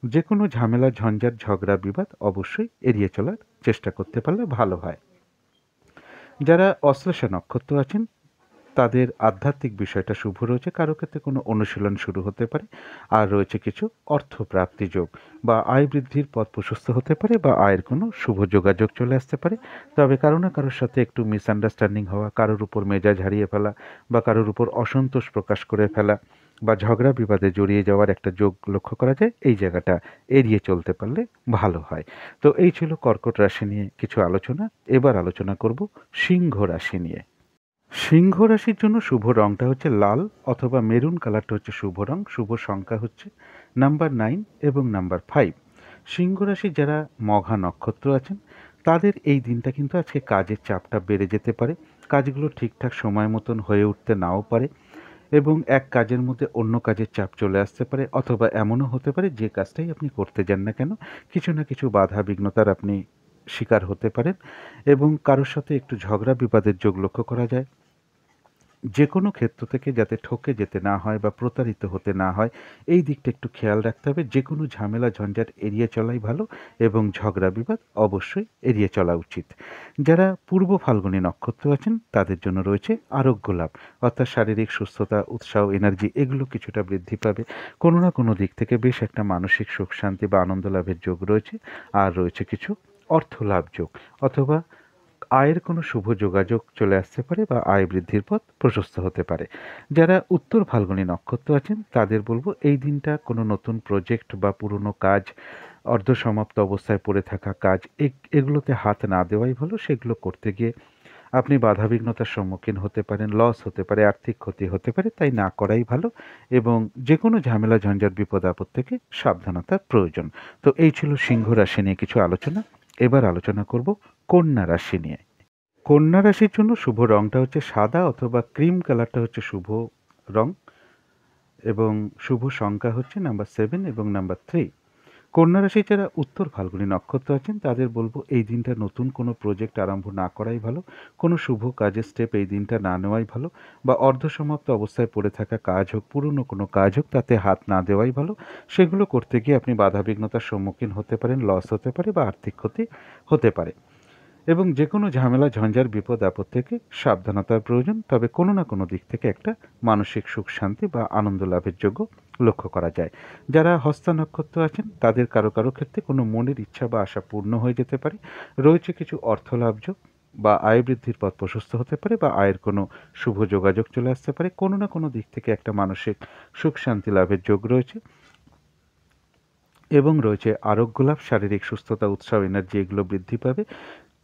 যে কোনো ঝামেলা ঝঞ্ঝাট ঝগড়া বিবাদ অবশ্যই এড়িয়ে চলার চেষ্টা করতে পারলে ভালো হয়। যারা অশ্লেষা নক্ষত্র আছেন তাদের আধ্যাত্মিক বিষয়টা শুভ রয়েছে। কারো ক্ষেত্রে কোনো অনুশীলন শুরু হতে পারে। আর রয়েছে কিছু অর্থ প্রাপ্তি যোগ বা আয় বৃদ্ধির পথ প্রশস্ত হতে পারে বা আয়ের কোনো শুভ যোগাযোগ চলে আসতে পারে। তবে কারো না কারোর সাথে একটু মিসআন্ডারস্ট্যান্ডিং হওয়া, কারোর উপর মেজাজ হারিয়ে ফেলা বা কারোর উপর অসন্তোষ প্রকাশ করে ফেলা বা ঝগড়া বিবাদে জড়িয়ে যাওয়ার একটা যোগ লক্ষ্য করা যায়। এই জায়গাটা এড়িয়ে চলতে পারলে ভালো হয়। তো এই ছিল কর্কট রাশি নিয়ে কিছু আলোচনা। এবার আলোচনা করব সিংহ রাশি নিয়ে। সিংহ রাশির জন্য শুভ রংটা হচ্ছে লাল অথবা মেরুন কালারটা হচ্ছে শুভ রং। শুভ সংখ্যা হচ্ছে নাম্বার 9 এবং নাম্বার 5। সিংহ রাশির যারা মঘা নক্ষত্র আছেন তাদের এই দিনটা কিন্তু আজকে কাজের চাপটা বেড়ে যেতে পারে। কাজগুলো ঠিকঠাক সময় মতন হয়ে উঠতে নাও পারে এবং এক কাজের মধ্যে অন্য কাজের চাপ চলে আসতে পারে অথবা এমনও হতে পারে যে কাজটাই আপনি করতে যান না কেন কিছু না কিছু বাধা বিঘ্নতার আপনি শিকার হতে পারেন এবং কারোর সাথে একটু ঝগড়া বিবাদের যোগ লক্ষ্য করা যায়। যে কোনো ক্ষেত্র থেকে যাতে ঠকে যেতে না হয় বা প্রতারিত হতে না হয় এই দিকটা একটু খেয়াল রাখতে হবে। যে কোনো ঝামেলা ঝঞ্ঝাট এড়িয়ে চলাই ভালো এবং ঝগড়া বিবাদ অবশ্যই এড়িয়ে চলা উচিত। যারা পূর্ব ফাল্গুনী নক্ষত্র আছেন তাদের জন্য রয়েছে আরোগ্য লাভ, অর্থাৎ শারীরিক সুস্থতা, উৎসাহ, এনার্জি এগুলো কিছুটা বৃদ্ধি পাবে। কোনো না কোনো দিক থেকে বেশ একটা মানসিক সুখ শান্তি বা আনন্দ লাভের যোগ রয়েছে। আর রয়েছে কিছু অর্থ লাভ যোগ অথবা আয়ের কোনো শুভ যোগাযোগ চলে আসতে পারে বা আয় বৃদ্ধির পথ প্রশস্ত হতে পারে। যারা উত্তর ফাল্গুনী নক্ষত্র আছেন তাদের বলবো এই দিনটা কোনো নতুন প্রজেক্ট বা পুরনো কাজ, অর্ধসমাপ্ত অবস্থায় পড়ে থাকা কাজ এগুলোতে হাত না দেওয়াই ভালো। সেগুলো করতে গিয়ে আপনি বাধাবিঘ্নতার সম্মুখীন হতে পারেন, লস হতে পারে, আর্থিক ক্ষতি হতে পারে, তাই না করাই ভালো এবং যে কোনো ঝামেলা ঝঞ্ঝাট বিপদ আপদ থেকে সাবধানতার প্রয়োজন। তো এই ছিল সিংহ রাশি নিয়ে কিছু আলোচনা। এবার আলোচনা করব কন্যা রাশি নিয়ে। কন্যা রাশির জন্য শুভ রংটা হচ্ছে সাদা অথবা ক্রিম কালারটা হচ্ছে শুভ রং এবং শুভ সংখ্যা হচ্ছে নাম্বার 7 এবং নাম্বার 3। কন্যা রাশি যারা উত্তর ফাল্গুনী নক্ষত্র আছেন তাদের বলবো এই দিনটা নতুন কোনো প্রজেক্ট আরম্ভ না করাই ভালো। কোনো শুভ কাজের স্টেপ এই দিনটা না নেওয়াই ভালো বা অর্ধসমাপ্ত অবস্থায় পড়ে থাকা কাজ হোক, পুরনো কোনো কাজ হোক, তাতে হাত না দেওয়াই ভালো। সেগুলো করতে গিয়ে আপনি বাধাবিঘ্নতার সম্মুখীন হতে পারেন, লস হতে পারে বা আর্থিক ক্ষতি হতে পারে এবং যে কোনো ঝামেলা ঝঞ্ঝার বিপদ আপদ থেকে সাবধানতার প্রয়োজন। তবে কোনো না কোনো দিক থেকে একটা মানসিক সুখ শান্তি বা আনন্দ লাভের যোগ্য লক্ষ্য করা যায়। যারা হস্তা নক্ষত্র আছেন তাদের কারো কারো ক্ষেত্রে কোনো মনের ইচ্ছা বা আশা পূর্ণ হয়ে যেতে পারে। রয়েছে কিছু অর্থ লাভ যোগ বা আয় বৃদ্ধির পথ প্রশস্ত হতে পারে বা আয়ের কোনো শুভ যোগাযোগ চলে আসতে পারে। কোনো না কোনো দিক থেকে একটা মানসিক সুখ শান্তি লাভের যোগ রয়েছে এবং রয়েছে আরোগ্য লাভ, শারীরিক সুস্থতা, উৎসাহ, এনার্জি এগুলো বৃদ্ধি পাবে।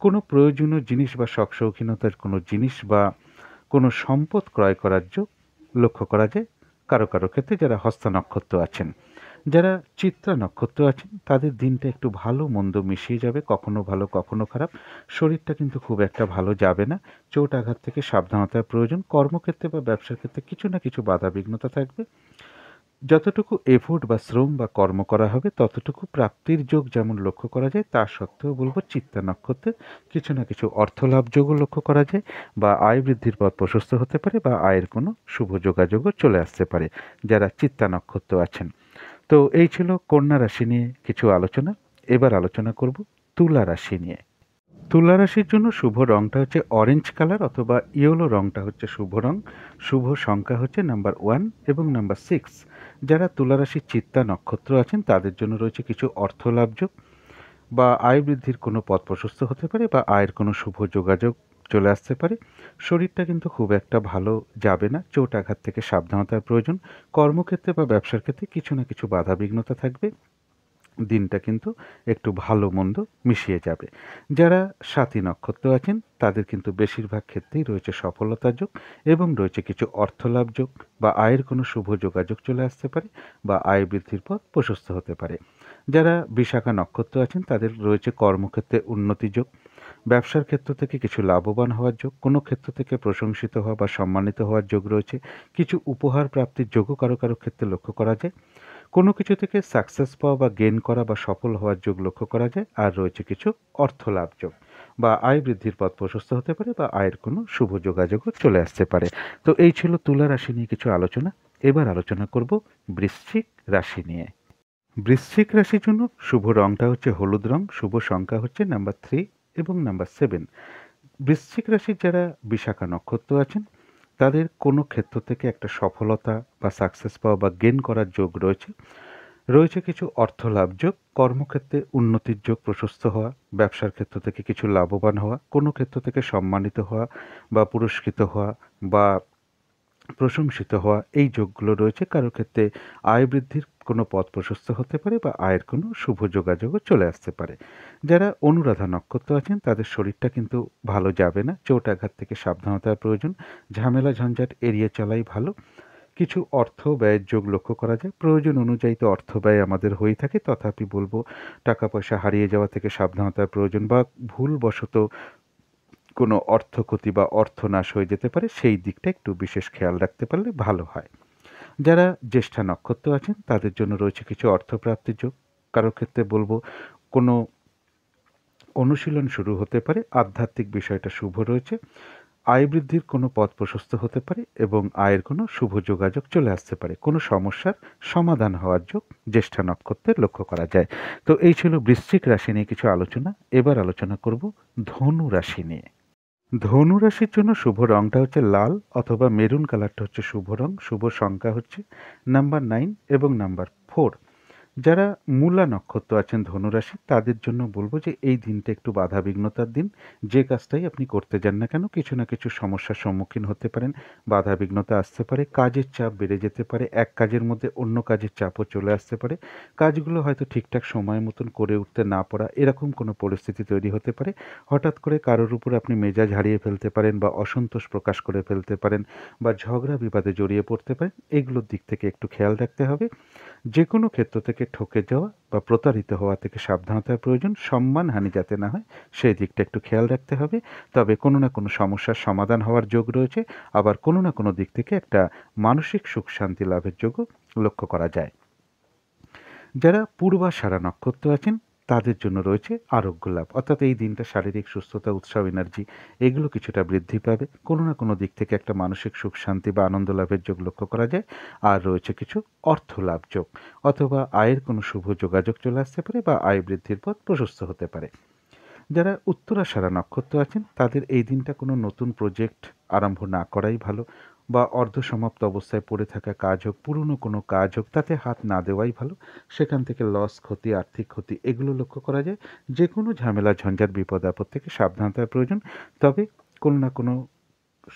কোনো প্রয়োজনীয় জিনিস বা শখ শৌখিনতার কোনো জিনিস বা কোনো সম্পদ ক্রয় করার যোগ লক্ষ্য করা যায় কারো কারো ক্ষেত্রে যারা হস্ত নক্ষত্র আছেন। যারা চিত্রা নক্ষত্র আছেন তাদের দিনটা একটু ভালো মন্দ মিশিয়ে যাবে, কখনো ভালো কখনো খারাপ। শরীরটা কিন্তু খুব একটা ভালো যাবে না, চোট আঘাত থেকে সাবধানতার প্রয়োজন। কর্মক্ষেত্রে বা ব্যবসার ক্ষেত্রে কিছু না কিছু বাধা বিঘ্নতা থাকবে। যতটুকু এফোর্ট বা শ্রম বা কর্ম করা হবে ততটুকু প্রাপ্তির যোগ যেমন লক্ষ্য করা যায়, তা সত্ত্বেও বলবো চিত্তা নক্ষত্রের কিছু না কিছু অর্থলাভ যোগও লক্ষ্য করা যায়, বা আয় বৃদ্ধির পথ প্রশস্ত হতে পারে, বা আয়ের কোনো শুভ যোগাযোগও চলে আসতে পারে যারা চিত্তা নক্ষত্র আছেন। তো এই ছিল কন্যা রাশি নিয়ে কিছু আলোচনা। এবার আলোচনা করব তুলা রাশি নিয়ে। তুলা রাশির জন্য শুভ রংটা হচ্ছে অরেঞ্জ কালার অথবা ইয়েলো রংটা হচ্ছে শুভ রং। শুভ সংখ্যা হচ্ছে নাম্বার 1 এবং নাম্বার 6। যারা তুলা রাশির চিত্তা নক্ষত্র আছেন তাদের জন্য রয়েছে কিছু অর্থ লাভযোগ, বা আয় বৃদ্ধির কোনো পথ প্রশস্ত হতে পারে, বা আয়ের কোনো শুভ যোগাযোগ চলে আসতে পারে। শরীরটা কিন্তু খুব একটা ভালো যাবে না, চোট আঘাত থেকে সাবধানতার প্রয়োজন। কর্মক্ষেত্রে বা ব্যবসার ক্ষেত্রে কিছু না কিছু বাধা বিঘ্নতা থাকবে, দিনটা কিন্তু একটু ভালো মন্দ মিশিয়ে যাবে। যারা সাথী নক্ষত্র আছেন তাদের কিন্তু বেশিরভাগ ক্ষেত্রেই রয়েছে সফলতার যোগ, এবং রয়েছে কিছু অর্থলাভ যোগ, বা আয়ের কোনো শুভ যোগাযোগ চলে আসতে পারে, বা আয় বৃদ্ধির পথ প্রশস্ত হতে পারে। যারা বিশাখা নক্ষত্র আছেন তাদের রয়েছে কর্মক্ষেত্রে উন্নতি যোগ, ব্যবসার ক্ষেত্র থেকে কিছু লাভবান হওয়ার যোগ, কোনো ক্ষেত্র থেকে প্রশংসিত হওয়া বা সম্মানিত হওয়ার যোগ রয়েছে। কিছু উপহার প্রাপ্তির যোগও কারো কারো ক্ষেত্রে লক্ষ্য করা যায়। কোনো কিছু থেকে সাকসেস পাওয়া বা গেইন করা বা সফল হওয়ার যোগ লক্ষ্য করা যায়। আর রয়েছে কিছু অর্থ লাভ যোগ, বা আয় বৃদ্ধির পথ প্রশস্ত হতে পারে, বা আয়ের কোনো শুভ যোগাযোগও চলে আসতে পারে। তো এই ছিল তুলা রাশি নিয়ে কিছু আলোচনা। এবার আলোচনা করব বৃশ্চিক রাশি নিয়ে। বৃশ্চিক রাশির জন্য শুভ রংটা হচ্ছে হলুদ রং, শুভ সংখ্যা হচ্ছে নাম্বার 3 এবং নাম্বার 7। বৃশ্চিক রাশির যারা বিশাখা নক্ষত্র আছেন তাদের কোনো ক্ষেত্র থেকে একটা সফলতা বা সাকসেস পাওয়া বা গেইন করার যোগ রয়েছে। রয়েছে কিছু অর্থ লাভ যোগ, কর্মক্ষেত্রে উন্নতির যোগ প্রশস্ত হওয়া, ব্যবসার ক্ষেত্র থেকে কিছু লাভবান হওয়া, কোনো ক্ষেত্র থেকে সম্মানিত হওয়া বা পুরস্কৃত হওয়া বা প্রশংসিত হওয়া, এই যোগগুলো রয়েছে। কারো ক্ষেত্রে আয় বৃদ্ধির কোনো পথ প্রশস্ত হতে পারে, বা আয়ের কোনো শুভ যোগাযোগও চলে আসতে পারে। যারা অনুরাধা নক্ষত্র আছেন তাদের শরীরটা কিন্তু ভালো যাবে না, চোট আঘাত থেকে সাবধানতার প্রয়োজন। ঝামেলা ঝঞ্ঝাট এড়িয়ে চলাই ভালো। কিছু অর্থ ব্যয়ের যোগ লক্ষ্য করা যায়, প্রয়োজন অনুযায়ী তো অর্থ ব্যয় আমাদের হয়ে থাকে, তথাপি বলবো টাকা পয়সা হারিয়ে যাওয়া থেকে সাবধানতার প্রয়োজন, বা ভুলবশত কোনো অর্থ ক্ষতি বা অর্থনাশ হয়ে যেতে পারে, সেই দিকটা একটু বিশেষ খেয়াল রাখতে পারলে ভালো হয়। যারা জ্যেষ্ঠা নক্ষত্র আছেন তাদের জন্য রয়েছে কিছু অর্থপ্রাপ্তির যোগ। কারোর ক্ষেত্রে বলবো কোনো অনুশীলন শুরু হতে পারে, আধ্যাত্মিক বিষয়টা শুভ রয়েছে। আয় বৃদ্ধির কোনো পথ প্রশস্ত হতে পারে, এবং আয়ের কোনো শুভ যোগাযোগ চলে আসতে পারে। কোনো সমস্যার সমাধান হওয়ার যোগ জ্যেষ্ঠা নক্ষত্রের লক্ষ্য করা যায়। তো এই ছিল বৃশ্চিক রাশি নিয়ে কিছু আলোচনা। এবার আলোচনা করব ধনু রাশি নিয়ে। ধনু রাশির জন্য শুভ রংটা হচ্ছে লাল অথবা মেরুন কালারটা হচ্ছে শুভ রং। শুভ সংখ্যা হচ্ছে নাম্বার 9 এবং নাম্বার 4। যারা মূলা নক্ষত্র আছেন ধনুরাশি তাদের জন্য বলবো যে এই দিনটা একটু বাধা বিঘ্নতার দিন। যে কাজটাই আপনি করতে যান না কেন কিছু না কিছু সমস্যার সম্মুখীন হতে পারেন, বাধা বিঘ্নতা আসতে পারে, কাজের চাপ বেড়ে যেতে পারে, এক কাজের মধ্যে অন্য কাজের চাপও চলে আসতে পারে, কাজগুলো হয়তো ঠিকঠাক সময় মতন করে উঠতে না পারা, এরকম কোনো পরিস্থিতি তৈরি হতে পারে। হঠাৎ করে কারোর উপর আপনি মেজাজ হারিয়ে ফেলতে পারেন, বা অসন্তোষ প্রকাশ করে ফেলতে পারেন, বা ঝগড়া বিবাদে জড়িয়ে পড়তে পারেন। এগুলোর দিক থেকে একটু খেয়াল রাখতে হবে। যে কোনো ক্ষেত্র থেকে ঠকে যাওয়া বা প্রতারিত হওয়া থেকে সাবধানতার প্রয়োজন। সম্মানহানি যাতে না হয় সেই দিকটা একটু খেয়াল রাখতে হবে। তবে কোনো না কোনো সমস্যার সমাধান হওয়ার যোগ রয়েছে, আবার কোনো না কোনো দিক থেকে একটা মানসিক সুখ শান্তি লাভের যোগও লক্ষ্য করা যায়। যারা পূর্বাষাঢ়া নক্ষত্র আছেন তাদের জন্য রয়েছে আরোগ্য লাভ, অর্থাৎ এই দিনটা শারীরিক সুস্থতা, উৎসাহ, এনার্জি এগুলো কিছুটা বৃদ্ধি পাবে। কোনো না কোনো দিক থেকে একটা মানসিক সুখ শান্তি বা আনন্দ লাভের যোগ লক্ষ্য করা যায়। আর রয়েছে কিছু অর্থ লাভ যোগ, অথবা আয়ের কোনো শুভ যোগাযোগ চলে আসতে পারে, বা আয় বৃদ্ধির পথ প্রশস্ত হতে পারে। যারা উত্তরাষাঢ়া নক্ষত্র আছেন তাদের এই দিনটা কোনো নতুন প্রজেক্ট আরম্ভ না করাই ভালো, বা অর্ধসমাপ্ত অবস্থায় পড়ে থাকা কাজ হোক, পুরনো কোনো কাজ হোক, তাতে হাত না দেওয়াই ভালো। সেখান থেকে লস, ক্ষতি, আর্থিক ক্ষতি এগুলো লক্ষ্য করা যায়। যে কোনো ঝামেলা ঝঞ্ঝাট বিপদ আপদ থেকে সাবধানতার প্রয়োজন। তবে কোনো না কোনো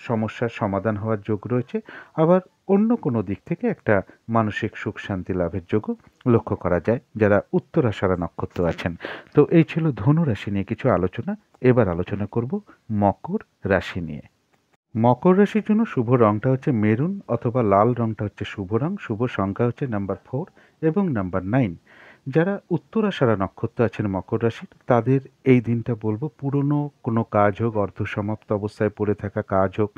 সমস্যার সমাধান হওয়ার যোগ রয়েছে, আবার অন্য কোনো দিক থেকে একটা মানসিক সুখ শান্তি লাভের যোগও লক্ষ্য করা যায় যারা উত্তরাষাঢ়া নক্ষত্র আছেন। তো এই ছিল ধনু রাশি নিয়ে কিছু আলোচনা। এবার আলোচনা করব মকর রাশি নিয়ে। মকর রাশির জন্য শুভ রংটা হচ্ছে মেরুন অথবা লাল রংটা হচ্ছে শুভ রং। শুভ সংখ্যা হচ্ছে নাম্বার 4 এবং নাম্বার 9। যারা উত্তরাষাঢ়া নক্ষত্র আছেন মকর রাশির, তাদের এই দিনটা বলবো পুরনো কোনো কাজ হোক, অর্ধসমাপ্ত অবস্থায় পড়ে থাকা কাজ হোক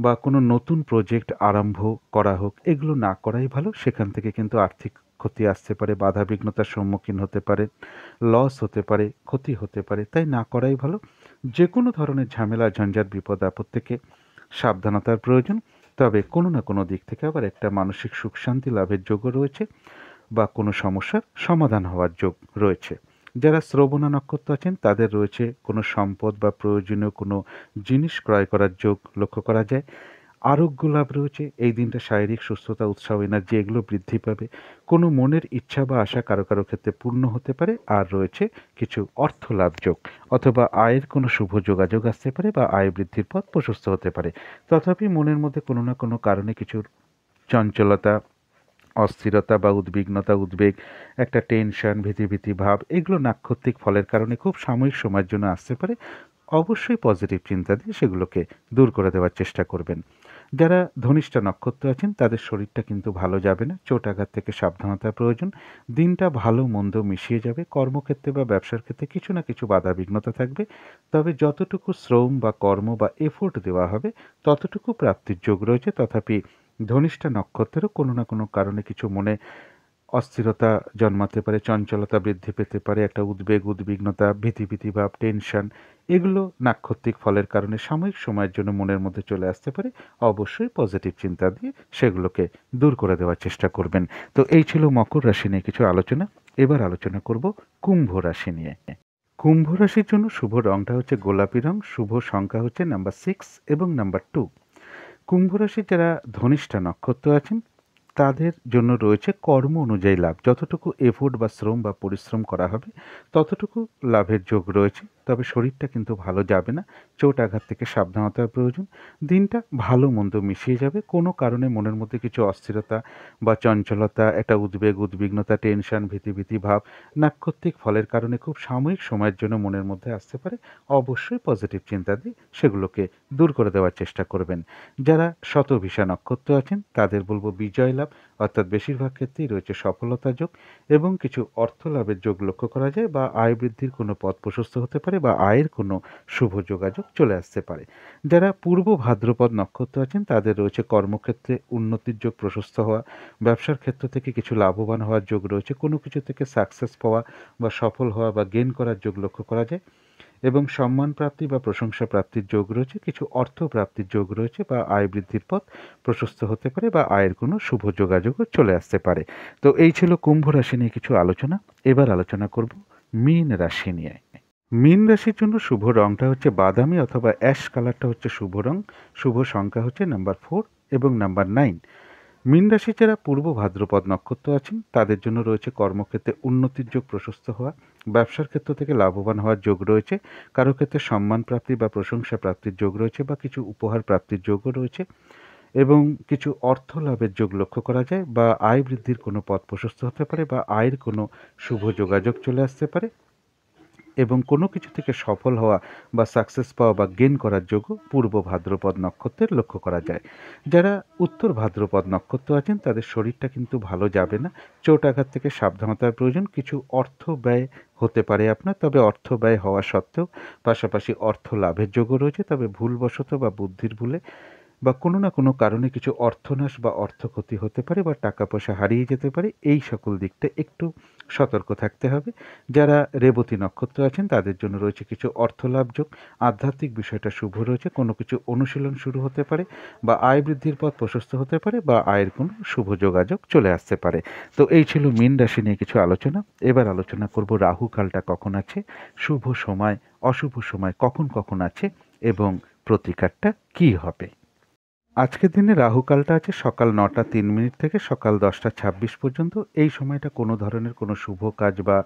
বা কোনো নতুন প্রজেক্ট আরম্ভ করা হোক, এগুলো না করাই ভালো। সেখান থেকে কিন্তু আর্থিক ক্ষতি আসতে পারে, বাধা বিঘ্নতার সম্মুখীন হতে পারে, লস হতে পারে, ক্ষতি হতে পারে, তাই না করাই ভালো। যে কোনো ধরনের ঝামেলা, ঝঞ্ঝাট, বিপদ আপদ থেকে সাবধানতার প্রয়োজন। তবে কোনো না কোনো দিক থেকে আবার একটা মানসিক সুখ শান্তি লাভের যোগও রয়েছে বা কোনো সমস্যার সমাধান হওয়ার যোগ রয়েছে। যারা শ্রবণা নক্ষত্র আছেন তাদের রয়েছে কোনো সম্পদ বা প্রয়োজনীয় কোনো জিনিস ক্রয় করার যোগ লক্ষ্য করা যায়। আরোগ্য লাভ রয়েছে। এই দিনটা শারীরিক সুস্থতা, উৎসাহ, এনার্জি এগুলো বৃদ্ধি পাবে। কোনো মনের ইচ্ছা বা আশা কারো কারো ক্ষেত্রে পূর্ণ হতে পারে। আর রয়েছে কিছু অর্থ লাভ যোগ অথবা আয়ের কোনো শুভ যোগাযোগ আসতে পারে বা আয় বৃদ্ধির পথ প্রশস্ত হতে পারে। তথাপি মনের মধ্যে কোনো না কোনো কারণে কিছু চঞ্চলতা, অস্থিরতা বা উদ্বিগ্নতা, উদ্বেগ, একটা টেনশন, ভীতি ভাব এগুলো নাক্ষত্রিক ফলের কারণে খুব সাময়িক সময়ের জন্য আসতে পারে। অবশ্যই পজিটিভ চিন্তা দিয়ে সেগুলোকে দূর করে দেওয়ার চেষ্টা করবেন। যারা ধনিষ্ঠা নক্ষত্র আছেন তাদের শরীরটা কিন্তু ভালো যাবে না, চোট আঘাত থেকে সাবধানতার প্রয়োজন। দিনটা ভালো মন্দ মিশিয়ে যাবে। কর্মক্ষেত্রে বা ব্যবসার ক্ষেত্রে কিছু না কিছু বাধা বিঘ্নতা থাকবে। তবে যতটুকু শ্রম বা কর্ম বা এফোর্ট দেওয়া হবে ততটুকু প্রাপ্তির যোগ রয়েছে। তথাপি ধনিষ্ঠা নক্ষত্রেরও কোনো না কোনো কারণে কিছু মনে অস্থিরতা জন্মাতে পারে, চঞ্চলতা বৃদ্ধি পেতে পারে, একটা উদ্বেগ, উদ্বিগ্নতা, ভীতিভাব, টেনশন এগুলো নাক্ষত্রিক ফলের কারণে সাময়িক সময়ের জন্য মনের মধ্যে চলে আসতে পারে। অবশ্যই পজিটিভ চিন্তা দিয়ে সেগুলোকে দূর করে দেওয়ার চেষ্টা করবেন। তো এই ছিল মকর রাশি নিয়ে কিছু আলোচনা। এবার আলোচনা করব কুম্ভ রাশি নিয়ে। কুম্ভ রাশির জন্য শুভ রংটা হচ্ছে গোলাপি রং। শুভ সংখ্যা হচ্ছে নাম্বার 6 এবং নাম্বার 2। কুম্ভ রাশির যারা ধনিষ্ঠা নক্ষত্র আছেন তাদের জন্য রয়েছে কর্ম অনুযায়ী লাভ। যতটুকু এফোর্ট বা শ্রম বা পরিশ্রম করা হবে ততটুকু লাভের যোগ রয়েছে। তবে শরীরটা কিন্তু ভালো যাবে না, চোট আঘাত থেকে সাবধানতার প্রয়োজন। দিনটা ভালো মন্দ মিশিয়ে যাবে। কোনো কারণে মনের মধ্যে কিছু অস্থিরতা বা চঞ্চলতা, একটা উদ্বেগ, উদ্বিগ্নতা, টেনশন, ভীতি ভাব নাক্ষত্রিক ফলের কারণে খুব সাময়িক সময়ের জন্য মনের মধ্যে আসতে পারে। অবশ্যই পজিটিভ চিন্তা দিয়ে সেগুলোকে দূর করে দেওয়ার চেষ্টা করবেন। যারা শতভিষা নক্ষত্র আছেন তাদের বলবো বিজয় লাভ, অর্থাৎ বেশিরভাগ ক্ষেত্রেই রয়েছে সফলতা যোগ এবং কিছু অর্থ লাভের যোগ লক্ষ্য করা যায় বা আয় বৃদ্ধির কোনো পথ প্রশস্ত হতে পারে বা আয়ের কোনো শুভ যোগাযোগ চলে আসতে পারে। যারা পূর্ব ভাদ্রপদ নক্ষত্র আছেন তাদের রয়েছে কর্মক্ষেত্রে উন্নতির যোগ প্রশস্ত হওয়া, ব্যবসার ক্ষেত্র থেকে কিছু লাভবান হওয়ার যোগ রয়েছে, কোনো কিছু থেকে সাকসেস পাওয়া বা সফল হওয়া বা গেইন করার যোগ লক্ষ্য করা যায় এবং সম্মান প্রাপ্তি বা প্রশংসা প্রাপ্তির যোগ রয়েছে, কিছু অর্থ প্রাপ্তির যোগ রয়েছে বা আয় বৃদ্ধির পথ প্রশস্ত হতে পারে বা আয়ের কোনো শুভ যোগাযোগও চলে আসতে পারে। তো এই ছিল কুম্ভ রাশি নিয়ে কিছু আলোচনা। এবার আলোচনা করব মীন রাশি নিয়ে। মীন রাশির জন্য শুভ রংটা হচ্ছে বাদামি অথবা অ্যাশ কালারটা হচ্ছে শুভ রং। শুভ সংখ্যা হচ্ছে নাম্বার 4 এবং নাম্বার 9। মীন রাশি যারা পূর্ব ভাদ্রপদ নক্ষত্র আছেন তাদের জন্য রয়েছে কর্মক্ষেত্রে উন্নতির যোগ প্রশস্ত হওয়া, ব্যবসার ক্ষেত্র থেকে লাভবান হওয়ার যোগ রয়েছে, কারো ক্ষেত্রে সম্মান প্রাপ্তি বা প্রশংসা প্রাপ্তির যোগ রয়েছে বা কিছু উপহার প্রাপ্তির যোগও রয়েছে এবং কিছু অর্থ লাভের যোগ লক্ষ্য করা যায় বা আয় বৃদ্ধির কোনো পথ প্রশস্ত হতে পারে বা আয়ের কোনো শুভ যোগাযোগ চলে আসতে পারে এবং কোনো কিছু থেকে সফল হওয়া বা সাকসেস পাওয়া বা গেইন করার যোগও পূর্ব ভাদ্রপদ নক্ষত্রের লক্ষ্য করা যায়। যারা উত্তর ভাদ্রপদ নক্ষত্র আছেন তাদের শরীরটা কিন্তু ভালো যাবে না, চোট আঘাত থেকে সাবধানতার প্রয়োজন। কিছু অর্থ ব্যয় হতে পারে আপনার, তবে অর্থ ব্যয় হওয়া সত্ত্বেও পাশাপাশি অর্থ লাভের যোগও রয়েছে। তবে ভুলবশত বা বুদ্ধির ভুলে বা কোনো না কোনো কারণে কিছু অর্থনাশ বা অর্থ ক্ষতি হতে পারে বা টাকা পয়সা হারিয়ে যেতে পারে। এই সকল দিকটা একটু সতর্ক থাকতে হবে। যারা রেবতী নক্ষত্র আছেন তাদের জন্য রয়েছে কিছু অর্থলাভ যোগ, আধ্যাত্মিক বিষয়টা শুভ রয়েছে, কোনো কিছু অনুশীলন শুরু হতে পারে বা আয় বৃদ্ধির পথ প্রশস্ত হতে পারে বা আয়ের কোনো শুভ যোগাযোগ চলে আসতে পারে। তো এই ছিল মীন রাশি নিয়ে কিছু আলোচনা। এবার আলোচনা করব রাহু কালটা কখন আছে, শুভ সময় অশুভ সময় কখন আছে এবং প্রতিকারটা কী হবে। আজকের দিনে রাহুকালটা আছে সকাল 9টা 3 মিনিট থেকে সকাল 10টা 26 পর্যন্ত। এই সময়টা কোনো ধরনের কোনো শুভ কাজ বা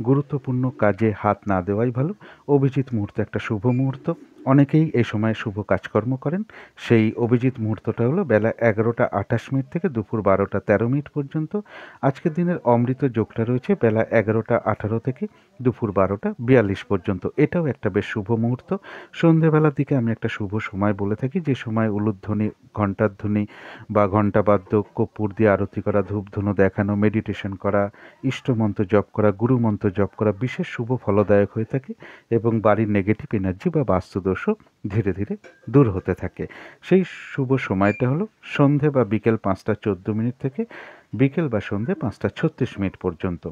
গুরুত্বপূর্ণ কাজে হাত না দেওয়াই ভালো। অভিজিৎ মুহূর্ত একটা শুভ মুহূর্ত। অনেকেই এই সময় শুভ কাজকর্ম করেন। সেই অভিজিৎ মুহূর্তটা হলো বেলা 11টা 28 থেকে দুপুর 12টা 13 পর্যন্ত। আজকের দিনের অমৃত যোগটা রয়েছে বেলা 11টা 18 থেকে দুপুর 12টা 42 পর্যন্ত। এটাও একটা বেশ শুভ মুহূর্ত। সন্ধেবেলার দিকে আমি একটা শুভ সময় বলে থাকি, যে সময় উলুধ্বনি, ঘণ্টার ধ্বনি বা ঘণ্টাবাদ্য, কর্পূর দিয়ে আরতি করা, ধূপধুনো দেখানো, মেডিটেশন করা, ইষ্টমন্ত্র জপ করা, গুরুমন্ত্র জপ করা বিশেষ শুভ ফলদায়ক হয়ে থাকে এবং বাড়ির নেগেটিভ এনার্জি বা বাস্তুদোষও ধীরে ধীরে দূর হতে থাকে। সেই শুভ সময়টা হলো সন্ধে বা বিকেল 5টা 14 থেকে বিকেল বা সন্ধে 5টা 36 পর্যন্ত।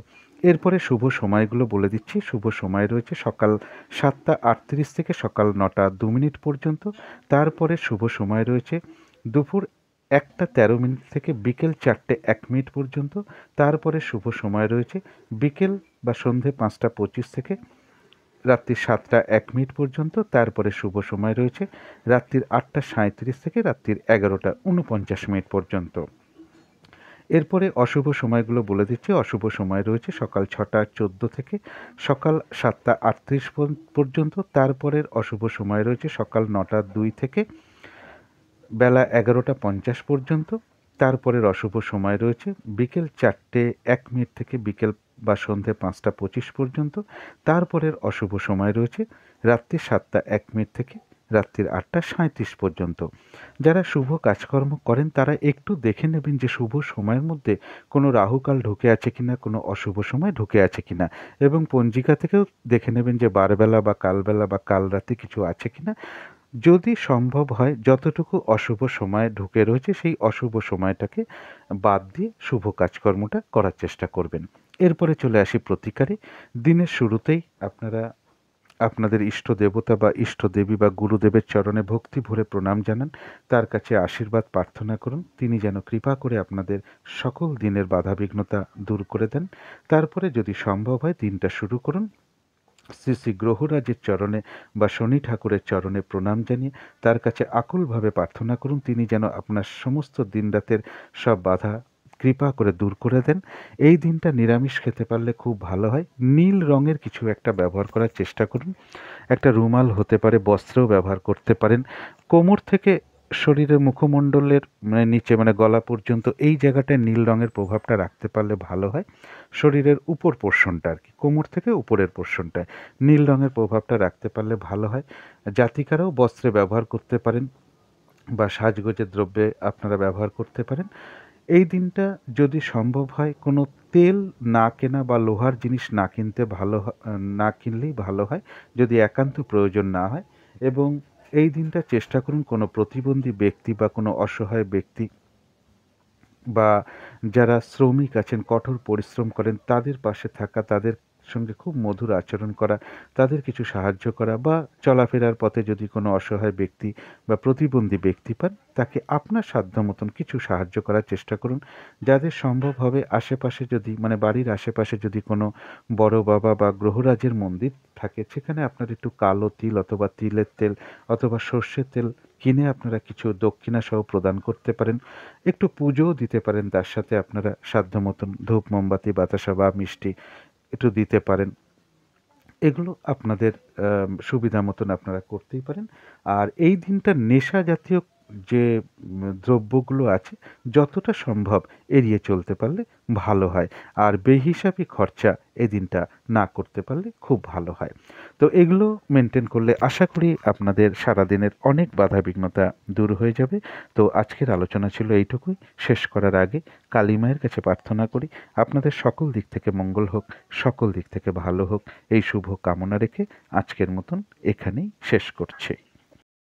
এরপরে শুভ সময়গুলো বলে দিচ্ছি। শুভ সময় রয়েছে সকাল 7টা 38 থেকে সকাল 9টা 2 পর্যন্ত। তারপরে শুভ সময় রয়েছে দুপুর 1টা 13 থেকে বিকেল 4টে 1 পর্যন্ত। তারপরে শুভ সময় রয়েছে বিকেল বা সন্ধে 5টা 25 থেকে রাত্রি 7টা 1 পর্যন্ত। তারপরে শুভ সময় রয়েছে রাত্রির 8টা 37 থেকে রাত্রির 11টা 49 পর্যন্ত। এরপরে অশুভ সময়গুলো বলে দিচ্ছি। অশুভ সময় রয়েছে সকাল 6টা 14 থেকে সকাল 7টা 38 পর্যন্ত। তারপরের অশুভ সময় রয়েছে সকাল 9টা 2 থেকে বেলা 11টা 50 পর্যন্ত। তারপরের অশুভ সময় রয়েছে বিকেল 4টে 1 থেকে বিকেল বা সন্ধে 5টা 25 পর্যন্ত। তারপরের অশুভ সময় রয়েছে রাত্রি 7টা 1 থেকে রাত্রির 8টা 37 পর্যন্ত। যারা শুভ কাজকর্ম করেন তারা একটু দেখে নেবেন যে শুভ সময়ের মধ্যে কোনো রাহুকাল ঢুকে আছে কিনা, কোনো অশুভ সময় ঢুকে আছে কিনা, এবং পঞ্জিকা থেকেও দেখে নেবেন যে বারবেলা বা কালবেলা বা কাল রাতে কিছু আছে কিনা। যদি সম্ভব হয় যতটুকু অশুভ সময় ঢুকে রয়েছে সেই অশুভ সময়টাকে বাদ দিয়ে শুভ কাজকর্মটা করার চেষ্টা করবেন। এরপরে চলে আসি প্রতিকারে। দিনের শুরুতেই আপনারা আপনাদের ইষ্ট দেবতা বা ইষ্ট দেবী বা গুরুদেবের চরণে ভক্তি ভরে প্রণাম জানান, তার কাছে আশীর্বাদ প্রার্থনা করুন, তিনি যেন কৃপা করে আপনাদের সকল দিনের বাধাবিঘ্নতা দূর করে দেন। তারপরে যদি সম্ভব হয় দিনটা শুরু করুন শ্রী শ্রী গ্রহরাজের চরণে বা শনি ঠাকুরের চরণে প্রণাম জানিয়ে তার কাছে আকুলভাবে প্রার্থনা করুন, তিনি যেন আপনার সমস্ত দিনরাতের সব বাধা কৃপা করে দূর করে দেন। এই দিনটা নিরামিষ খেতে পারলে খুব ভালো হয়। নীল রঙের কিছু একটা ব্যবহার করার চেষ্টা করুন। একটা রুমাল হতে পারে, বস্ত্রও ব্যবহার করতে পারেন। কোমর থেকে শরীরের মুখমণ্ডলের নিচে গলা পর্যন্ত এই জায়গাটায় নীল রঙের প্রভাবটা রাখতে পারলে ভালো হয়। শরীরের উপর পোর্শনটা আর কি, কোমর থেকে উপরের পোর্শনটায় নীল রঙের প্রভাবটা রাখতে পারলে ভালো হয়। জাতিকারাও বস্ত্রে ব্যবহার করতে পারেন বা সাজগোজের দ্রব্যে আপনারা ব্যবহার করতে পারেন। এই দিনটা যদি সম্ভব হয় কোনো তেল না কেনা বা লোহার জিনিস না কিনতে না কিনলেই ভালো হয়, যদি একান্ত প্রয়োজন না হয়। এবং এই দিনটা চেষ্টা করুন কোনো প্রতিবন্ধী ব্যক্তি বা কোনো অসহায় ব্যক্তি বা যারা শ্রমিক আছেন, কঠোর পরিশ্রম করেন, তাদের পাশে থাকা, তাদের সঙ্গে খুব মধুর আচরণ করা, তাদের কিছু সাহায্য করা, বা চলাফেরার পথে যদি কোনো অসহায় ব্যক্তি বা প্রতিবন্ধী ব্যক্তি পান তাকে আপনার সাধ্য মতন কিছু সাহায্য করার চেষ্টা করুন। যাদের সম্ভব হবে আশেপাশে যদি বাড়ির আশেপাশে যদি কোনো বড় বাবা বা গ্রহরাজের মন্দির থাকে, সেখানে আপনার একটু কালো তিল অথবা তিলের তেল অথবা সর্ষের তেল কিনে আপনারা কিছু দক্ষিণা সহ প্রদান করতে পারেন। একটু পুজোও দিতে পারেন, তার সাথে আপনারা সাধ্য মতন ধূপ, মোমবাতি, বাতাসা বা মিষ্টি একটু দিতে পারেন। এগুলো আপনাদের সুবিধা মতন আপনারা করতেই পারেন। আর এই দিনটা নেশা জাতীয় যে দ্রব্যগুলো আছে যতটা সম্ভব এড়িয়ে চলতে পারলে ভালো হয়। আর বেহিসাবি খরচা এই দিনটা না করতে পারলে খুব ভালো হয়। তো এগুলো মেনটেন করলে আশা করি আপনাদের সারাদিনের অনেক বাধাবিঘ্নতা দূর হয়ে যাবে। তো আজকের আলোচনা ছিল এইটুকুই। শেষ করার আগে কালী মায়ের কাছে প্রার্থনা করি আপনাদের সকল দিক থেকে মঙ্গল হোক, সকল দিক থেকে ভালো হোক, এই শুভ কামনা রেখে আজকের মতন এখানেই শেষ করছি।